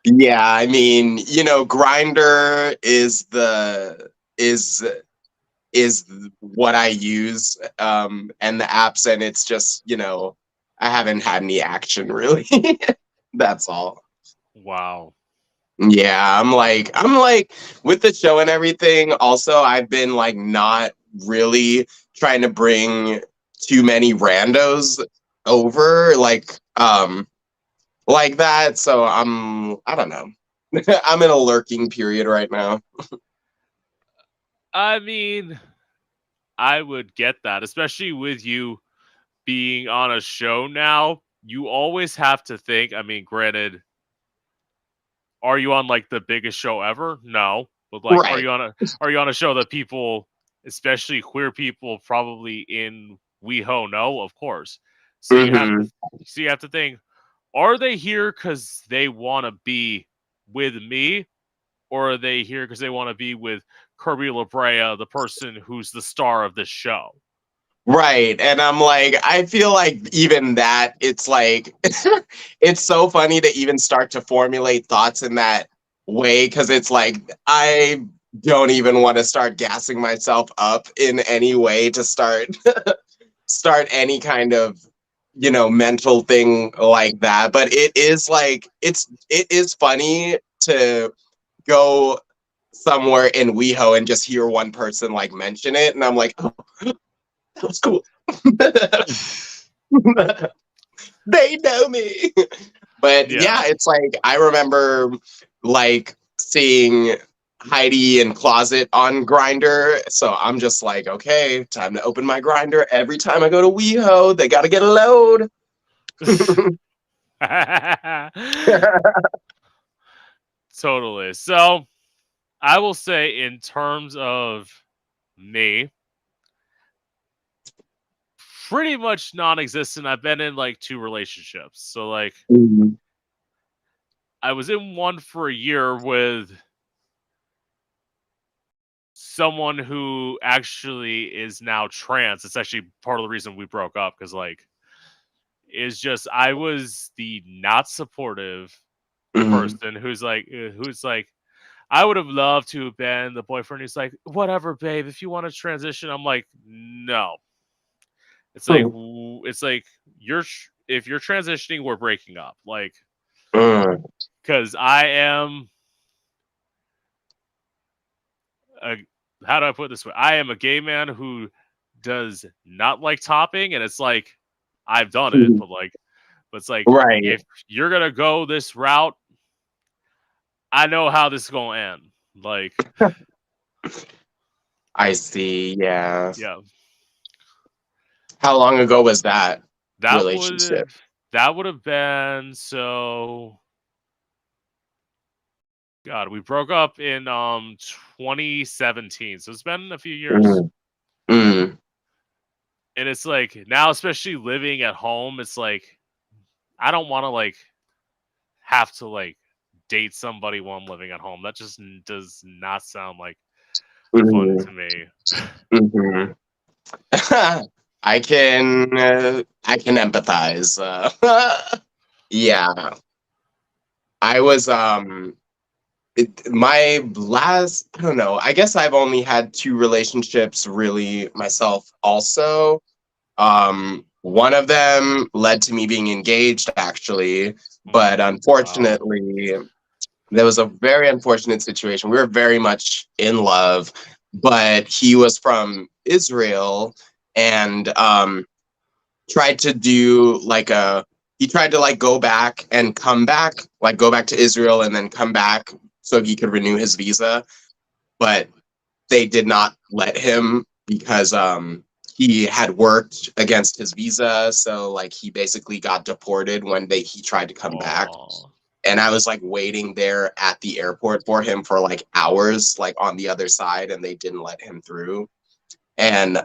[SPEAKER 2] Yeah, I mean, you know, Grinder is is what I use, and the apps, and it's just, you know, I haven't had any action really. That's all.
[SPEAKER 1] Wow.
[SPEAKER 2] Yeah, I'm like with the show and everything. Also, I've been like not really trying to bring too many randos over, like that. So I don't know. I'm in a lurking period right now.
[SPEAKER 1] I mean, I would get that, especially with you being on a show now. You always have to think, I mean, granted, are you on like the biggest show ever? No. But like
[SPEAKER 2] Right.
[SPEAKER 1] are you on a show that people, especially queer people probably in WeHo know? Of course. So
[SPEAKER 2] Hmm.
[SPEAKER 1] you have to think, are they here cuz they want to be with me, or are they here cuz they want to be with Kirby Labrea, the person who's the star of this show?
[SPEAKER 2] Right. And I'm like, I feel like even that, it's like, it's so funny to even start to formulate thoughts in that way. Cause it's like, I don't even want to start gassing myself up in any way to start any kind of, you know, mental thing like that. But it is like, it is funny to go somewhere in WeHo and just hear one person like mention it. And I'm like, oh, that was cool. They know me. But
[SPEAKER 1] Yeah.
[SPEAKER 2] yeah, it's like I remember like seeing Heidi in Closet on Grinder. So I'm just like, okay, time to open my Grinder. Every time I go to WeHo, they gotta get a load.
[SPEAKER 1] Totally. So, I will say in terms of me, pretty much non-existent. I've been in like 2 relationships. So like
[SPEAKER 2] Mhm.
[SPEAKER 1] I was in one for a year with someone who actually is now trans. It's actually part of the reason we broke up because like is just I was the not supportive
[SPEAKER 2] Mhm.
[SPEAKER 1] person who's like I would have loved to have been the boyfriend who's like, whatever, babe, if you want to transition. I'm like, no. It's like if you're transitioning, we're breaking up. Like,
[SPEAKER 2] Mhm.
[SPEAKER 1] because I am a, how do I put it this way? I am a gay man who does not like topping, and it's like I've done it,
[SPEAKER 2] Mhm.
[SPEAKER 1] but it's like
[SPEAKER 2] Right.
[SPEAKER 1] if you're gonna go this route, I know how this is gonna end. Like,
[SPEAKER 2] I see. Yeah.
[SPEAKER 1] yeah,
[SPEAKER 2] How long ago was that
[SPEAKER 1] that was
[SPEAKER 2] relationship?
[SPEAKER 1] That would have been God, we broke up in 2017, so it's been a few years.
[SPEAKER 2] Mm.
[SPEAKER 1] And it's like now, especially living at home, it's like I don't want to like have to like date somebody while I'm living at home. That just does not sound like fun
[SPEAKER 2] Mm.
[SPEAKER 1] to me.
[SPEAKER 2] Mhm. I can empathize. Yeah, I was my last, I don't know. I guess I've only had two relationships really myself also. One of them led to me being engaged actually, but
[SPEAKER 1] Wow.
[SPEAKER 2] unfortunately there was a very unfortunate situation. We were very much in love, but he was from Israel and tried to do like a he tried to like go back and come back, like go back to Israel and then come back so he could renew his visa, but they did not let him because he had worked against his visa, so like he basically got deported when he tried to come back.
[SPEAKER 1] Oh.
[SPEAKER 2] And I was like waiting there at the airport for him for like hours, like on the other side, and they didn't let him through. And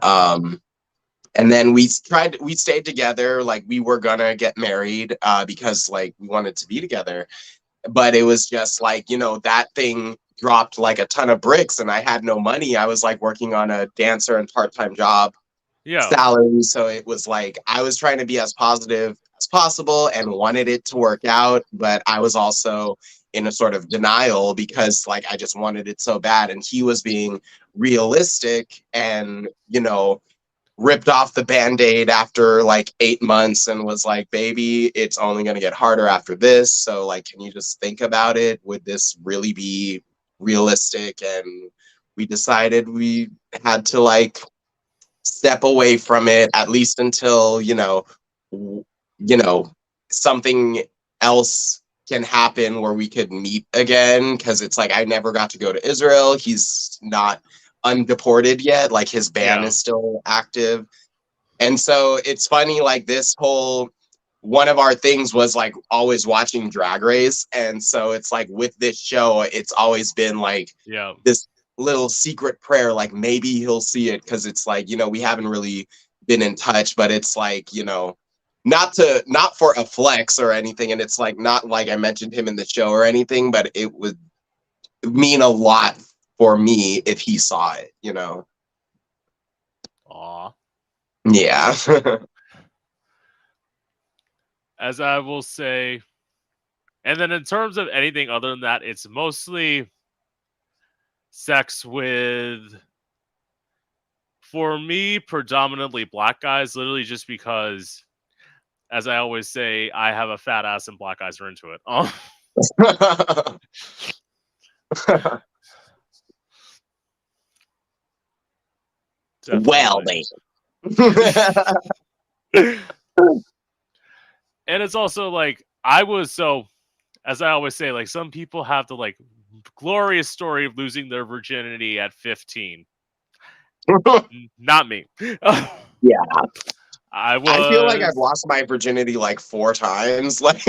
[SPEAKER 2] then we stayed together, like we were gonna get married because like we wanted to be together. But it was just like, that thing dropped like a ton of bricks and I had no money. I was like working on a dancer and part-time job
[SPEAKER 1] Yeah.
[SPEAKER 2] salary. So it was like I was trying to be as positive as possible and wanted it to work out, but I was also in a sort of denial because like I just wanted it so bad. And he was being realistic and, ripped off the band-aid after like 8 months and was like, baby, it's only going to get harder after this. So like, can you just think about it? Would this really be realistic? And we decided we had to like step away from it at least until something else can happen where we could meet again, because it's like I never got to go to Israel. He's not undeported yet, like his ban
[SPEAKER 1] Yeah.
[SPEAKER 2] is still active. And so it's funny, like this whole one of our things was like always watching Drag Race. And so it's like with this show, it's always been like
[SPEAKER 1] Yeah.
[SPEAKER 2] this little secret prayer, like maybe he'll see it, because it's like, we haven't really been in touch, but it's like, not for a flex or anything. And it's like not like I mentioned him in the show or anything, but it would mean a lot for me if he saw it.
[SPEAKER 1] Aw.
[SPEAKER 2] Yeah.
[SPEAKER 1] As I will say, and then in terms of anything other than that, it's mostly sex with, for me, predominantly black guys, literally just because, as I always say, I have a fat ass and black guys are into it. Oh.
[SPEAKER 2] Well,
[SPEAKER 1] Definitely.
[SPEAKER 2] then.
[SPEAKER 1] And it's also like, as I always say, like some people have the like glorious story of losing their virginity at 15. Not me.
[SPEAKER 2] Yeah.
[SPEAKER 1] I
[SPEAKER 2] I feel like I've
[SPEAKER 1] was.
[SPEAKER 2] lost my virginity like 4 times. Like,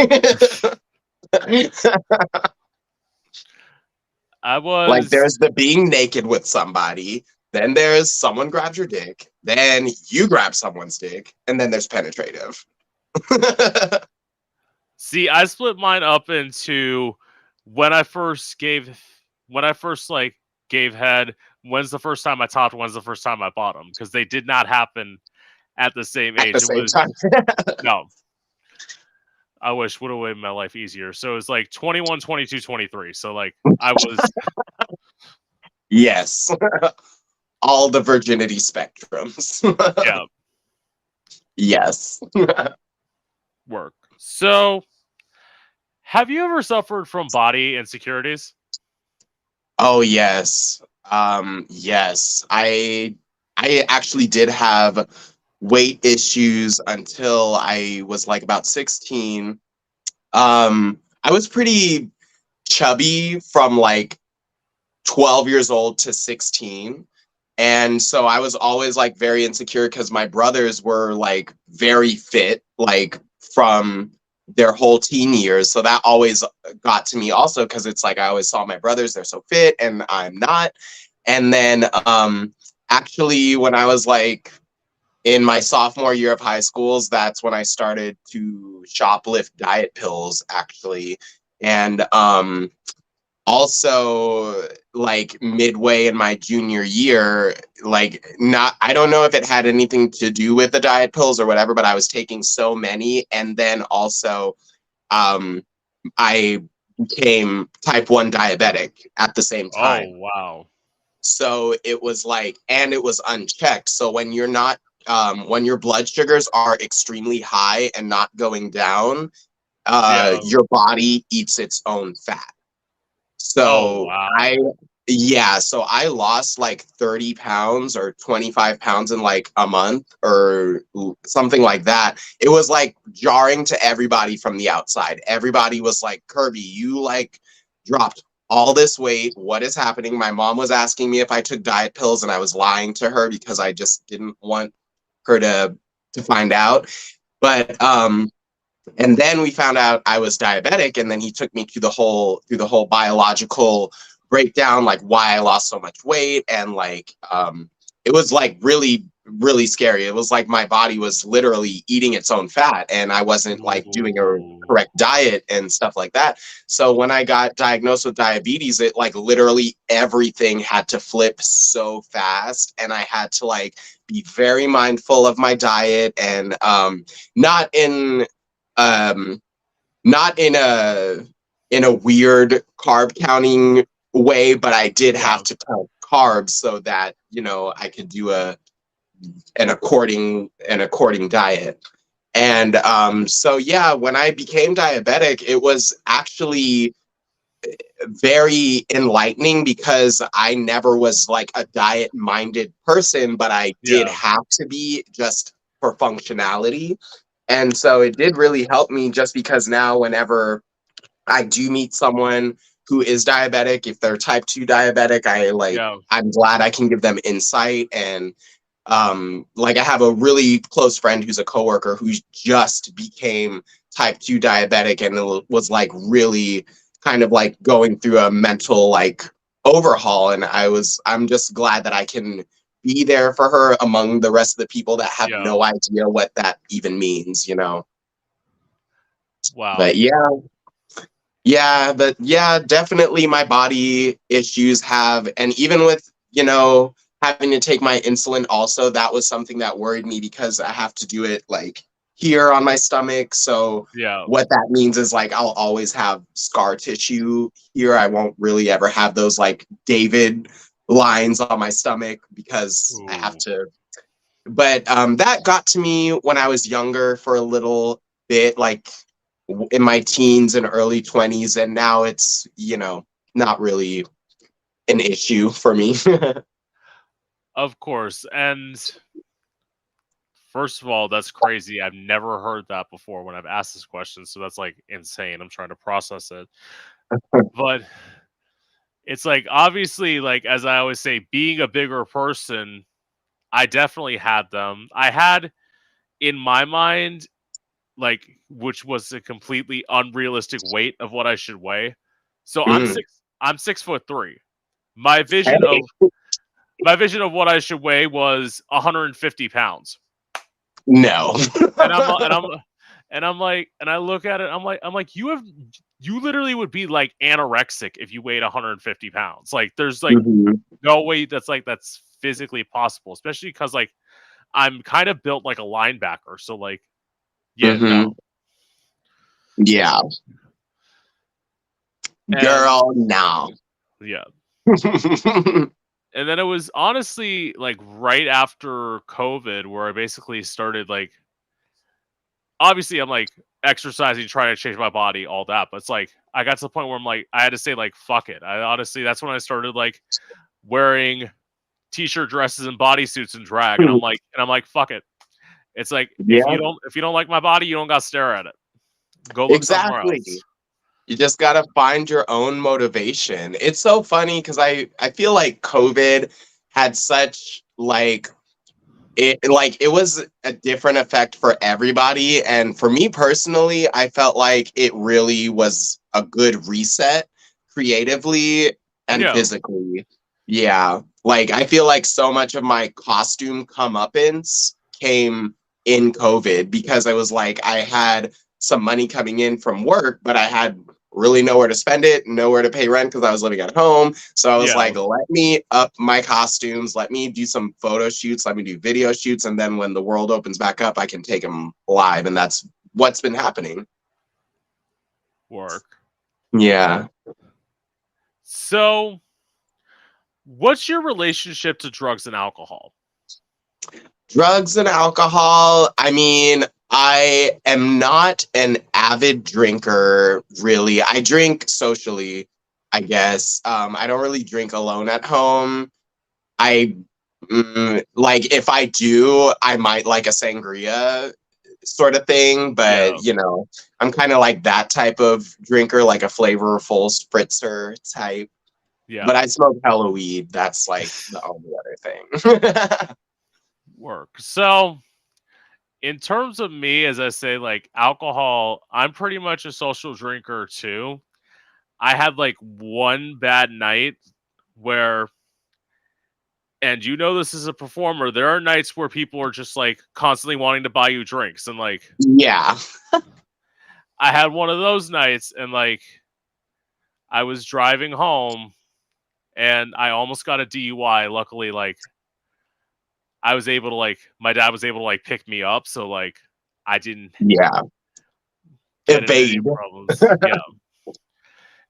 [SPEAKER 1] I
[SPEAKER 2] like
[SPEAKER 1] was.
[SPEAKER 2] there's the being naked with somebody, then there's someone grabs your dick, then you grab someone's dick, and then there's penetrative.
[SPEAKER 1] See, I split mine up into when I first like gave head. When's the first time I topped? When's the first time I bottom? Because they did not happen at the same
[SPEAKER 2] At the
[SPEAKER 1] age. It
[SPEAKER 2] same
[SPEAKER 1] was
[SPEAKER 2] time.
[SPEAKER 1] no. I wish would have made my life easier. So it's like 21, 22, 23. So like I was.
[SPEAKER 2] Yes. All the virginity spectrums.
[SPEAKER 1] Yeah.
[SPEAKER 2] Yes.
[SPEAKER 1] Work. So have you ever suffered from body insecurities?
[SPEAKER 2] Oh yes. Yes. I actually did have weight issues until I was like about 16. I was pretty chubby from like 12 years old to 16. And so I was always like very insecure because my brothers were like very fit, like from their whole teen years. So that always got to me also, because it's like I always saw my brothers, they're so fit and I'm not. And then actually when I was like in my sophomore year of high schools, that's when I started to shoplift diet pills actually. And also like midway in my junior year, like not, I don't know if it had anything to do with the diet pills or whatever, but I was taking so many. And then also I became type 1 diabetic at the same time.
[SPEAKER 1] Oh, wow.
[SPEAKER 2] So it was like, and it was unchecked. So when you're not, when your blood sugars are extremely high and not going down, your body eats its own fat.
[SPEAKER 1] Oh,
[SPEAKER 2] So
[SPEAKER 1] wow.
[SPEAKER 2] so I lost like 30 pounds or 25 pounds in like a month or something like that. It was like jarring to everybody from the outside. Everybody was like, Kirby, you like dropped all this weight. What is happening? My mom was asking me if I took diet pills, and I was lying to her because I just didn't want her to find out. But and then we found out I was diabetic, and then he took me to the whole biological breakdown, like why I lost so much weight, and like it was like really really scary. It was like my body was literally eating its own fat, and I wasn't like doing a correct diet and stuff like that. So when I got diagnosed with diabetes, it like literally everything had to flip so fast, and I had to like be very mindful of my diet, and not in not in a weird carb counting way, but I did have to count carbs so that, you know, I could do an according diet. And so yeah, when I became diabetic, it was actually very enlightening, because I never was like a diet minded person, but I did have to be, just for functionality. And so it did really help me, just because now whenever I do meet someone who is diabetic, if they're type 2 diabetic, I'm glad I can give them insight. And like I have a really close friend who's a coworker who just became type 2 diabetic, and it was like really kind of like going through a mental like overhaul. And I'm just glad that I can be there for her among the rest of the people that have no idea what that even means, you know?
[SPEAKER 1] Wow.
[SPEAKER 2] But yeah, definitely my body issues have, and even with, you know, having to take my insulin also, that was something that worried me, because I have to do it like here on my stomach. So what that means is like I'll always have scar tissue here. I won't really ever have those like David lines on my stomach, because I have to. But that got to me when I was younger for a little bit, like in my teens and early 20s, and now it's, you know, not really an issue for me.
[SPEAKER 1] Of course. And first of all, that's crazy. I've never heard that before when I've asked this question, so that's like insane. I'm trying to process it. But it's like, obviously, like as I always say, being a bigger person, I definitely had them. I had in my mind, like, which was a completely unrealistic weight of what I should weigh. So I'm 6'3". My vision of what I should weigh was 150 pounds.
[SPEAKER 2] No.
[SPEAKER 1] and I look at it, I'm like, you literally would be like anorexic if you weighed 150 pounds. Like there's like no way that's physically possible, especially because like I'm kind of built like a linebacker. So like, no.
[SPEAKER 2] Yeah. Girl, no.
[SPEAKER 1] Yeah. And then it was honestly like right after COVID where I basically started like, obviously I'm like exercising, trying to change my body, all that. But it's like, I got to the point where I'm like, I had to say like, fuck it. I honestly, that's when I started like wearing t-shirt dresses and bodysuits and drag. And I'm like, fuck it. It's like, if you don't like my body, you don't got to stare at it. Go look somewhere else.
[SPEAKER 2] You just got to find your own motivation. It's so funny because I feel like COVID had such like, it was a different effect for everybody, and for me personally, I felt like it really was a good reset creatively and
[SPEAKER 1] Yeah.
[SPEAKER 2] physically. Yeah, like I feel like so much of my costume comeuppance came in COVID because I was like I had some money coming in from work, but I had really nowhere to spend it, nowhere to pay rent because I was living at home. So I was
[SPEAKER 1] Yeah.
[SPEAKER 2] like, let me up my costumes, let me do some photo shoots, let me do video shoots, and then when the world opens back up, I can take them live, and that's what's been happening.
[SPEAKER 1] Work.
[SPEAKER 2] Yeah.
[SPEAKER 1] So, what's your relationship to drugs and alcohol?
[SPEAKER 2] Drugs and alcohol. I mean, I am not an avid drinker, really. I drink socially, I guess. I don't really drink alone at home. I like if I do, I might like a sangria sort of thing,
[SPEAKER 1] Yeah.
[SPEAKER 2] but I'm kind of like that type of drinker, like a flavorful spritzer type.
[SPEAKER 1] Yeah.
[SPEAKER 2] But I smoke hella weed. That's like the only other thing.
[SPEAKER 1] Work. So, in terms of me, as I say, like alcohol, I'm pretty much a social drinker too. I had like one bad night where, and you know, this is a performer, there are nights where people are just like constantly wanting to buy you drinks. And like,
[SPEAKER 2] Yeah.
[SPEAKER 1] I had one of those nights and like, I was driving home and I almost got a DUI. Luckily, like, I was able to, like, my dad was able to, like, pick me up. So, like, I didn't
[SPEAKER 2] Yeah.
[SPEAKER 1] get into any
[SPEAKER 2] Evade.
[SPEAKER 1] problems. Yeah.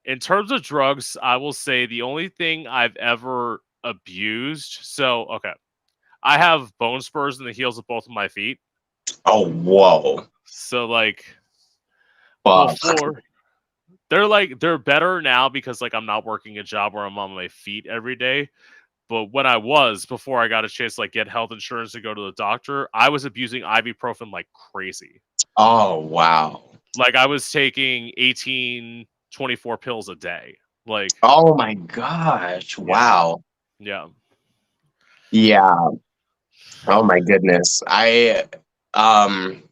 [SPEAKER 1] In terms of drugs, I will say the only thing I've ever abused. So, okay. I have bone spurs in the heels of both of my feet.
[SPEAKER 2] Oh, whoa.
[SPEAKER 1] So, like,
[SPEAKER 2] Fuck.
[SPEAKER 1] before they're better now because like I'm not working a job where I'm on my feet every day. But when I was, before I got a chance to like get health insurance to go to the doctor, I was abusing ibuprofen like crazy.
[SPEAKER 2] Oh, wow.
[SPEAKER 1] Like I was taking 18, 24 pills a day. Like,
[SPEAKER 2] Oh my gosh.
[SPEAKER 1] yeah,
[SPEAKER 2] Wow.
[SPEAKER 1] yeah,
[SPEAKER 2] Yeah. Oh my goodness. Um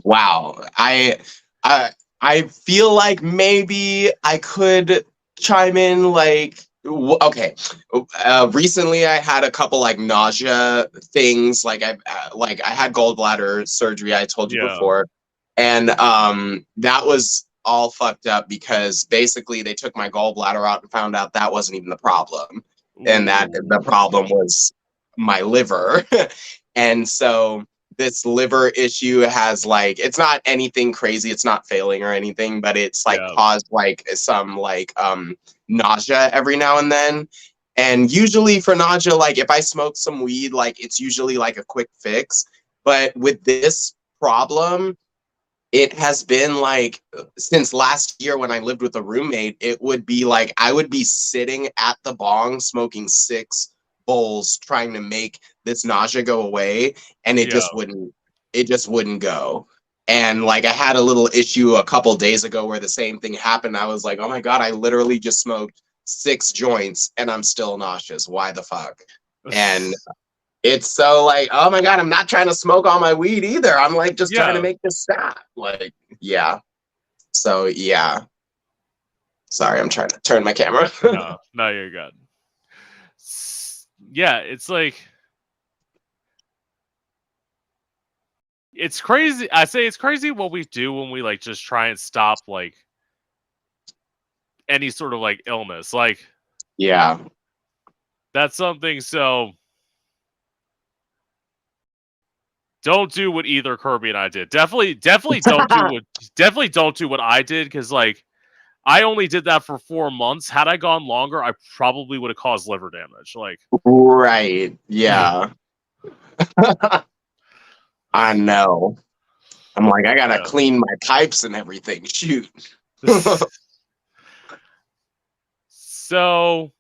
[SPEAKER 2] wow. I feel like maybe I could chime in like okay. Recently I had a couple like nausea things like I had gallbladder surgery I told you
[SPEAKER 1] yeah,
[SPEAKER 2] before, and that was all fucked up because basically they took my gallbladder out and found out that wasn't even the problem, and that the
[SPEAKER 1] ooh,
[SPEAKER 2] problem was my liver. And so this liver issue has like it's not anything crazy, it's not failing or anything, but it's like
[SPEAKER 1] yeah,
[SPEAKER 2] caused like some like nausea every now and then. And usually for nausea, like if I smoke some weed, like it's usually like a quick fix. But with this problem, it has been like since last year when I lived with a roommate, it would be like I would be sitting at the bong smoking 6 bowls trying to make this nausea go away, and
[SPEAKER 1] yeah.
[SPEAKER 2] it just wouldn't go. And like I had a little issue a couple days ago where the same thing happened. I was like, oh my God, I literally just smoked 6 joints and I'm still nauseous. Why the fuck? And it's so like, oh my God, I'm not trying to smoke all my weed either. I'm like just trying to
[SPEAKER 1] Yeah.
[SPEAKER 2] make this stop. Like, yeah. So yeah. Sorry, I'm trying to turn my camera.
[SPEAKER 1] No, no, you're good. Yeah, it's like it's crazy. I say it's crazy what we do when we like just try and stop like any sort of like illness. Like
[SPEAKER 2] Yeah.
[SPEAKER 1] that's something. So don't do what either Kirby and I did. Definitely don't do what I did because like I only did that for 4 months. Had I gone longer, I probably would have caused liver damage. Like,
[SPEAKER 2] Right. Yeah. I know. I'm like, I gotta
[SPEAKER 1] yeah.
[SPEAKER 2] clean my pipes and everything. Shoot.
[SPEAKER 1] So,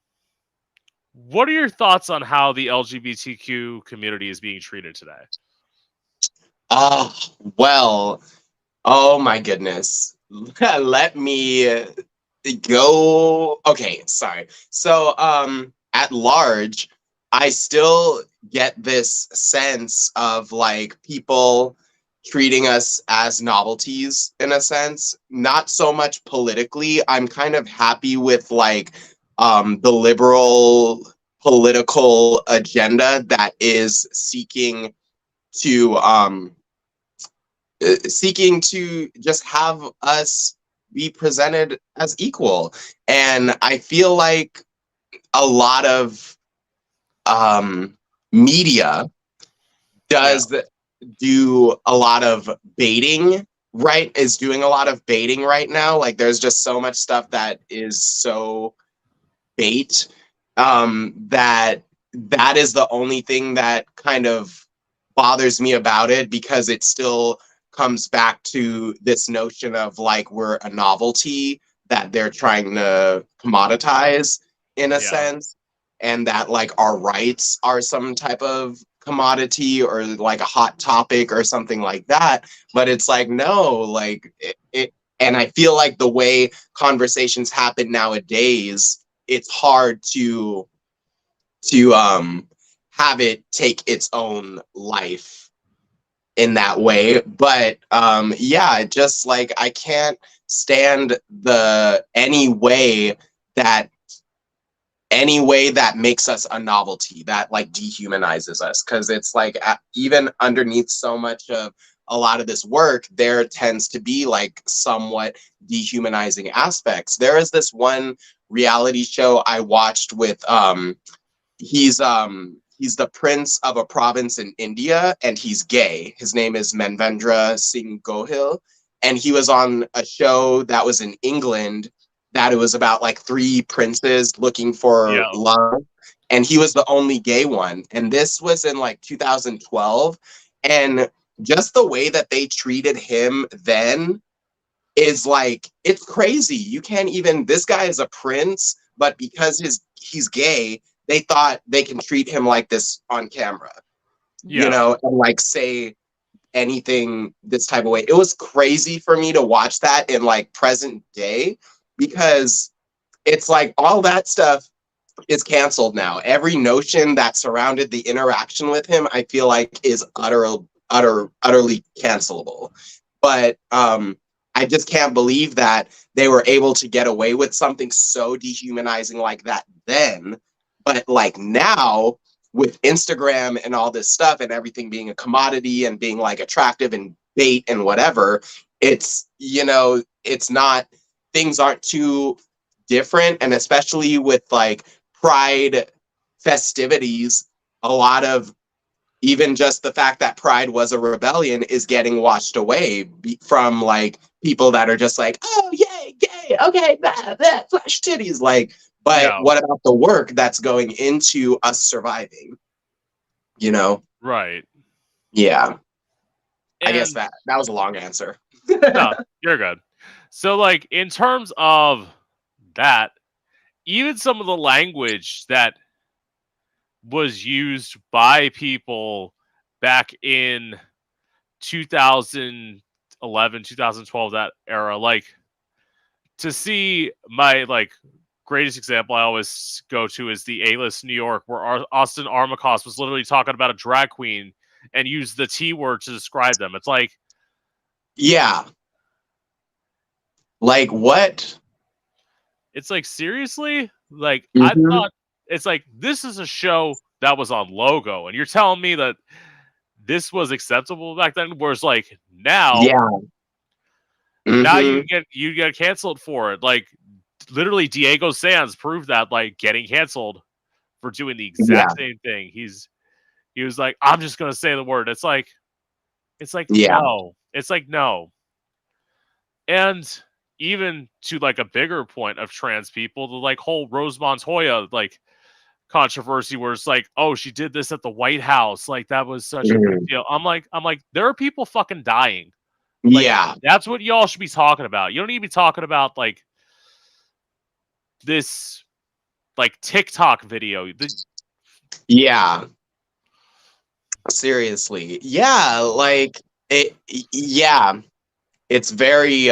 [SPEAKER 1] what are your thoughts on how the LGBTQ community is being treated today?
[SPEAKER 2] Oh, well, oh my goodness. Let me go. Okay, sorry. So, at large, I still get this sense of like people treating us as novelties in a sense, not so much politically. I'm kind of happy with like the liberal political agenda that is to seeking to just have us be presented as equal. And I feel like a lot of media does do a lot of baiting, right? Is doing a lot of baiting right now. Like there's just so much stuff that is so bait, that is the only thing that kind of bothers me about it, because it still comes back to this notion of like we're a novelty that they're trying to commoditize in a sense, and that like our rights are some type of commodity or like a hot topic or something like that. But it's like, no, like it and I feel like the way conversations happen nowadays, it's hard to have it take its own life in that way. But yeah, just like I can't stand the any way that makes us a novelty, that like dehumanizes us, because it's like even underneath so much of a lot of this work, there tends to be like somewhat dehumanizing aspects. There is this one reality show I watched with he's the prince of a province in India, and he's gay. His name is Manvendra Singh Gohil, and he was on a show that was in England, that it was about like three princes looking for love, and he was the only gay one. And this was in like 2012, and just the way that they treated him then is like, it's crazy. You can't even, this guy is a prince, but because he's gay, they thought they can treat him like this on camera, you know, and like say anything this type of way. It was crazy for me to watch that in like present day, because it's like all that stuff is canceled now. Every notion that surrounded the interaction with him, I feel like is utterly cancelable. But I just can't believe that they were able to get away with something so dehumanizing like that then. But like now, with Instagram and all this stuff and everything being a commodity and being like attractive and bait and whatever, it's, you know, it's not, things aren't too different. And especially with like Pride festivities, a lot of even just the fact that Pride was a rebellion is getting washed away from like people that are just like, oh, yay, gay, okay, that flash titties, like, but what about the work that's going into us surviving? You know?
[SPEAKER 1] Right.
[SPEAKER 2] Yeah.
[SPEAKER 1] And
[SPEAKER 2] I guess that was a long answer.
[SPEAKER 1] No, you're good. So, like, in terms of that, even some of the language that was used by people back in 2011, 2012, that era, like, to see my, like, greatest example I always go to is the A-List New York, where Austin Armacost was literally talking about a drag queen and used the T word to describe them. It's like,
[SPEAKER 2] yeah, like what?
[SPEAKER 1] It's like, seriously? Like, I thought, it's like, this is a show that was on Logo, and you're telling me that this was acceptable back then, whereas like now, now you get canceled for it. Like, literally, Diego Sanz proved that, like, getting canceled for doing the exact same thing. He was like, I'm just gonna say the word. It's like no. It's like, no. And even to like a bigger point of trans people, the like whole Rose Montoya like controversy where it's like, oh, she did this at the White House, like that was such a big deal. I'm like, there are people fucking dying. Like, that's what y'all should be talking about. You don't need to be talking about like this like TikTok video.
[SPEAKER 2] Yeah. Seriously. Yeah, like it, yeah. It's very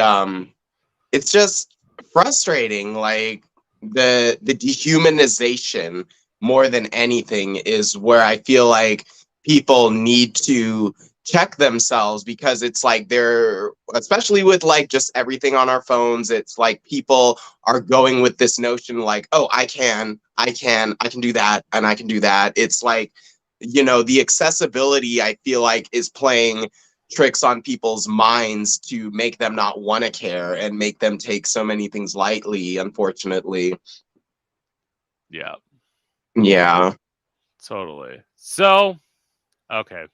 [SPEAKER 2] it's just frustrating, like the dehumanization more than anything is where I feel like people need to check themselves, because it's like they're, especially with like just everything on our phones, it's like people are going with this notion like, oh, I can do that, and I can do that. It's like, the accessibility, I feel like, is playing tricks on people's minds to make them not want to care and make them take so many things lightly, unfortunately.
[SPEAKER 1] Yeah,
[SPEAKER 2] Yeah.
[SPEAKER 1] totally. So, okay.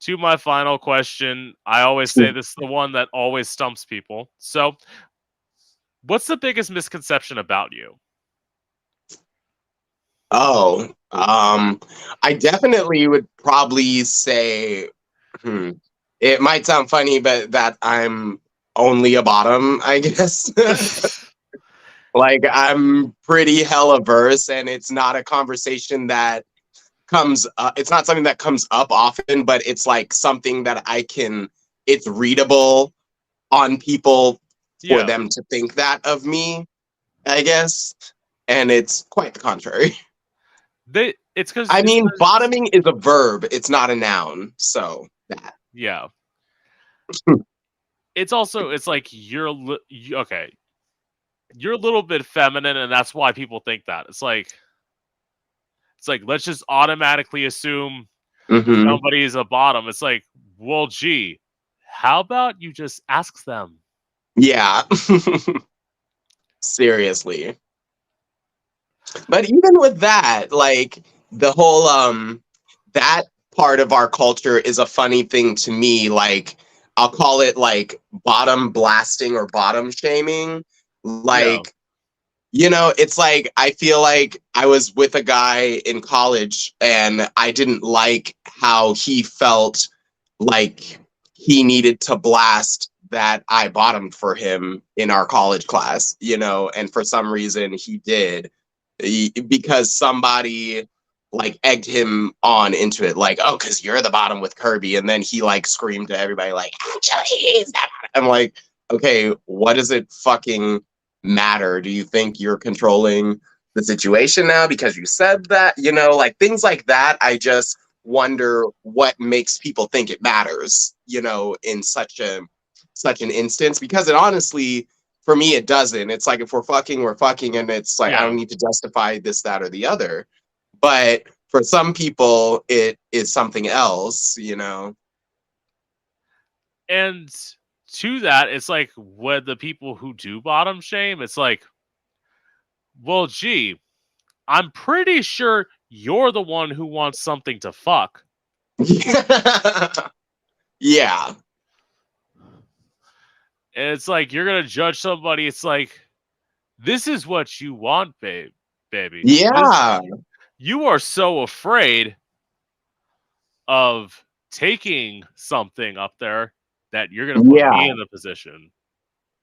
[SPEAKER 1] To my final question, I always say this is the one that always stumps people. So, what's the biggest misconception about you?
[SPEAKER 2] Oh, I definitely would probably say, it might sound funny, but that I'm only a bottom, I guess. Like, I'm pretty hella verse, and it's not a conversation that it's not something that comes up often, but it's like something that it's readable on people for
[SPEAKER 1] Yeah.
[SPEAKER 2] them to think that of me, I guess. And it's quite the contrary.
[SPEAKER 1] It's because
[SPEAKER 2] I mean, bottoming is a verb, it's not a noun. So that.
[SPEAKER 1] yeah. It's also, it's like okay. You're a little bit feminine, and that's why people think that. It's like let's just automatically assume
[SPEAKER 2] Mm-hmm.
[SPEAKER 1] somebody is a bottom. It's like, well, gee, how about you just ask them?
[SPEAKER 2] Yeah. Seriously. But even with that, like, the whole that part of our culture is a funny thing to me. Like, I'll call it like bottom blasting or bottom shaming. Like, it's like, I feel like I was with a guy in college, and I didn't like how he felt like he needed to blast that I bottomed for him in our college class, and for some reason he did, because somebody like egged him on into it, like, oh, because you're the bottom with Kirby. And then he like screamed to everybody, like, actually, he's the bottom. I'm like, okay, what does it fucking matter? Do you think you're controlling the situation now because you said that? Like, things like that. I just wonder what makes people think it matters, in such an instance, because it honestly, for me, it doesn't. It's like, if we're fucking, we're fucking, and it's like, I don't need to justify this, that, or the other. But for some people, it is something else.
[SPEAKER 1] And to that, it's like, with the people who do bottom shame, it's like, well, gee, I'm pretty sure you're the one who wants something to fuck.
[SPEAKER 2] Yeah.
[SPEAKER 1] And it's like, you're gonna judge somebody. It's like, this is what you want, baby.
[SPEAKER 2] Yeah.
[SPEAKER 1] You are so afraid of taking something up there that you're gonna put me in the position.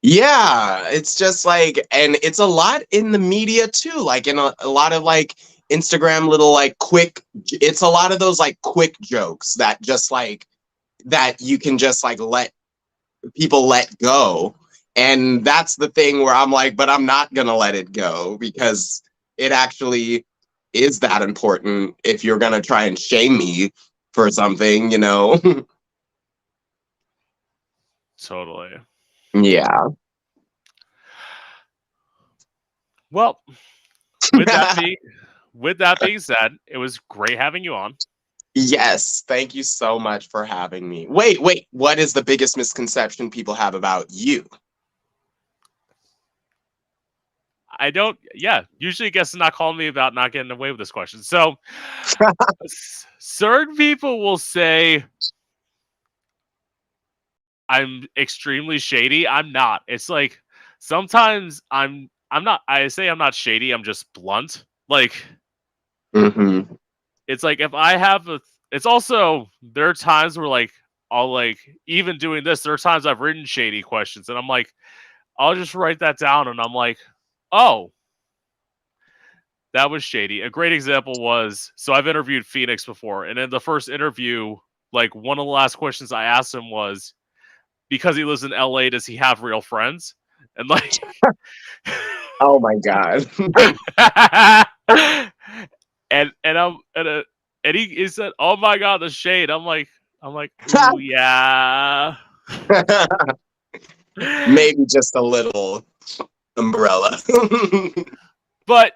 [SPEAKER 2] Yeah, it's just like, and it's a lot in the media too, like in a lot of like Instagram little like it's a lot of those like quick jokes that just like, that you can just like let people let go. And that's the thing where I'm like, but I'm not gonna let it go, because it actually is that important if you're gonna try and shame me for something.
[SPEAKER 1] Totally.
[SPEAKER 2] Yeah.
[SPEAKER 1] Well, with that being said, it was great having you on.
[SPEAKER 2] Yes, thank you so much for having me. Wait, what is the biggest misconception people have about you?
[SPEAKER 1] Usually guests not calling me about not getting away with this question. So, certain people will say I'm extremely shady. I'm not. It's like, sometimes I'm not. I say I'm not shady. I'm just blunt. Like,
[SPEAKER 2] Mm-hmm.
[SPEAKER 1] it's like, if I have it's also, there are times where, like, I'll, like, even doing this, there are times I've written shady questions, and I'm like, I'll just write that down, and I'm like, oh, that was shady. A great example was, so I've interviewed Phoenix before, and in the first interview, like, one of the last questions I asked him was, because he lives in LA, does he have real friends? And like,
[SPEAKER 2] Oh my God.
[SPEAKER 1] And he said, "Oh my god, the shade." I'm like, ooh, yeah.
[SPEAKER 2] Maybe just a little umbrella.
[SPEAKER 1] But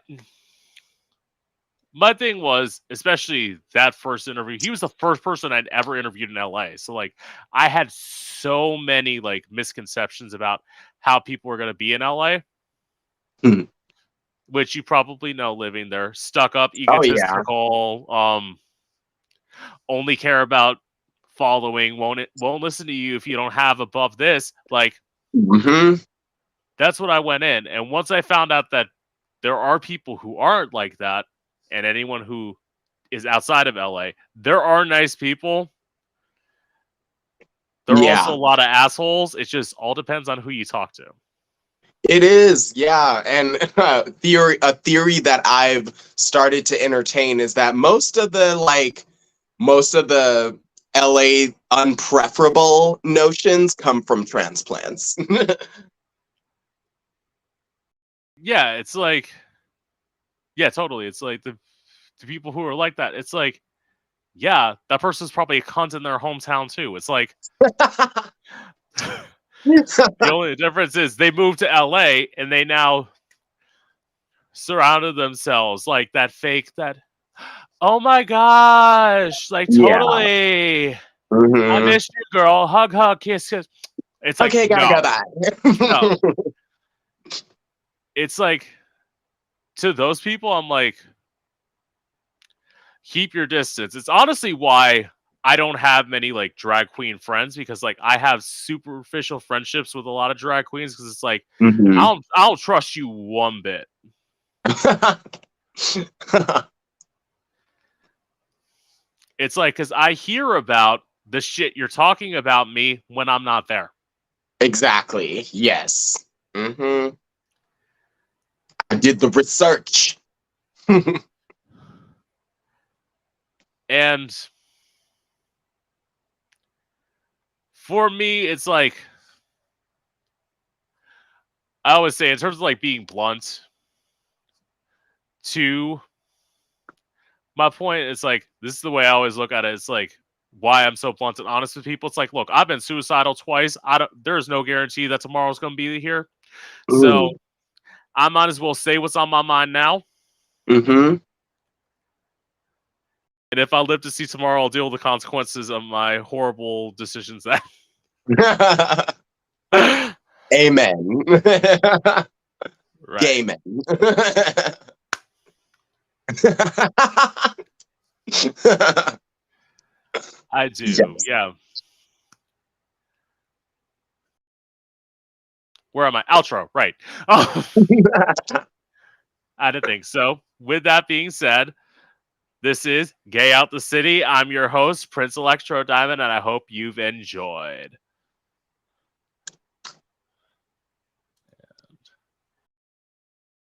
[SPEAKER 1] my thing was, especially that first interview, he was the first person I'd ever interviewed in LA. So like I had so many like misconceptions about how people were gonna be in LA.
[SPEAKER 2] Hmm.
[SPEAKER 1] Which you probably know living there. Stuck up,
[SPEAKER 2] Oh yeah.
[SPEAKER 1] egotistical, only care about following, won't listen to you if you don't have above this. Like
[SPEAKER 2] Hmm.
[SPEAKER 1] that's what I went in. And once I found out that there are people who aren't like that, and anyone who is outside of LA, there are nice people. There are also
[SPEAKER 2] Yeah.
[SPEAKER 1] a lot of assholes. It just all depends on who you talk to.
[SPEAKER 2] It is, yeah. And a theory that I've started to entertain is that most of the LA unpreferable notions come from transplants.
[SPEAKER 1] Yeah, it's like, yeah, totally. It's like the people who are like that. It's like, yeah, that person's probably a cunt in their hometown too. It's like the only difference is they moved to LA and they now surrounded themselves like that fake that. Oh my gosh! Like
[SPEAKER 2] Yeah.
[SPEAKER 1] totally. I
[SPEAKER 2] Hmm.
[SPEAKER 1] missed you, girl. Hug, hug, kiss, kiss. It's like
[SPEAKER 2] Okay, gotta go
[SPEAKER 1] no, no.
[SPEAKER 2] back.
[SPEAKER 1] It's like to those people, I'm like, keep your distance. It's honestly why I don't have many like drag queen friends because like I have superficial friendships with a lot of drag queens because it's like
[SPEAKER 2] Hmm.
[SPEAKER 1] I don't trust you one bit. It's like because I hear about the shit you're talking about me when I'm not there.
[SPEAKER 2] Exactly. Yes. Hmm. I did the research.
[SPEAKER 1] And for me, it's like I always say in terms of like being blunt to my point, it's like this is the way I always look at it. It's like why I'm so blunt and honest with people. It's like, look, I've been suicidal twice. There's no guarantee that tomorrow's gonna be here. So
[SPEAKER 2] Mm.
[SPEAKER 1] I might as well say what's on my mind now.
[SPEAKER 2] Hmm.
[SPEAKER 1] And if I live to see tomorrow, I'll deal with the consequences of my horrible decisions then.
[SPEAKER 2] Amen.
[SPEAKER 1] Right.
[SPEAKER 2] Gay men.
[SPEAKER 1] I do.
[SPEAKER 2] Yes.
[SPEAKER 1] Yeah. Where am I? Outro. Right. I didn't think so. With that being said, this is Gay Out the City. I'm your host, Prince Electro Diamond, and I hope you've enjoyed.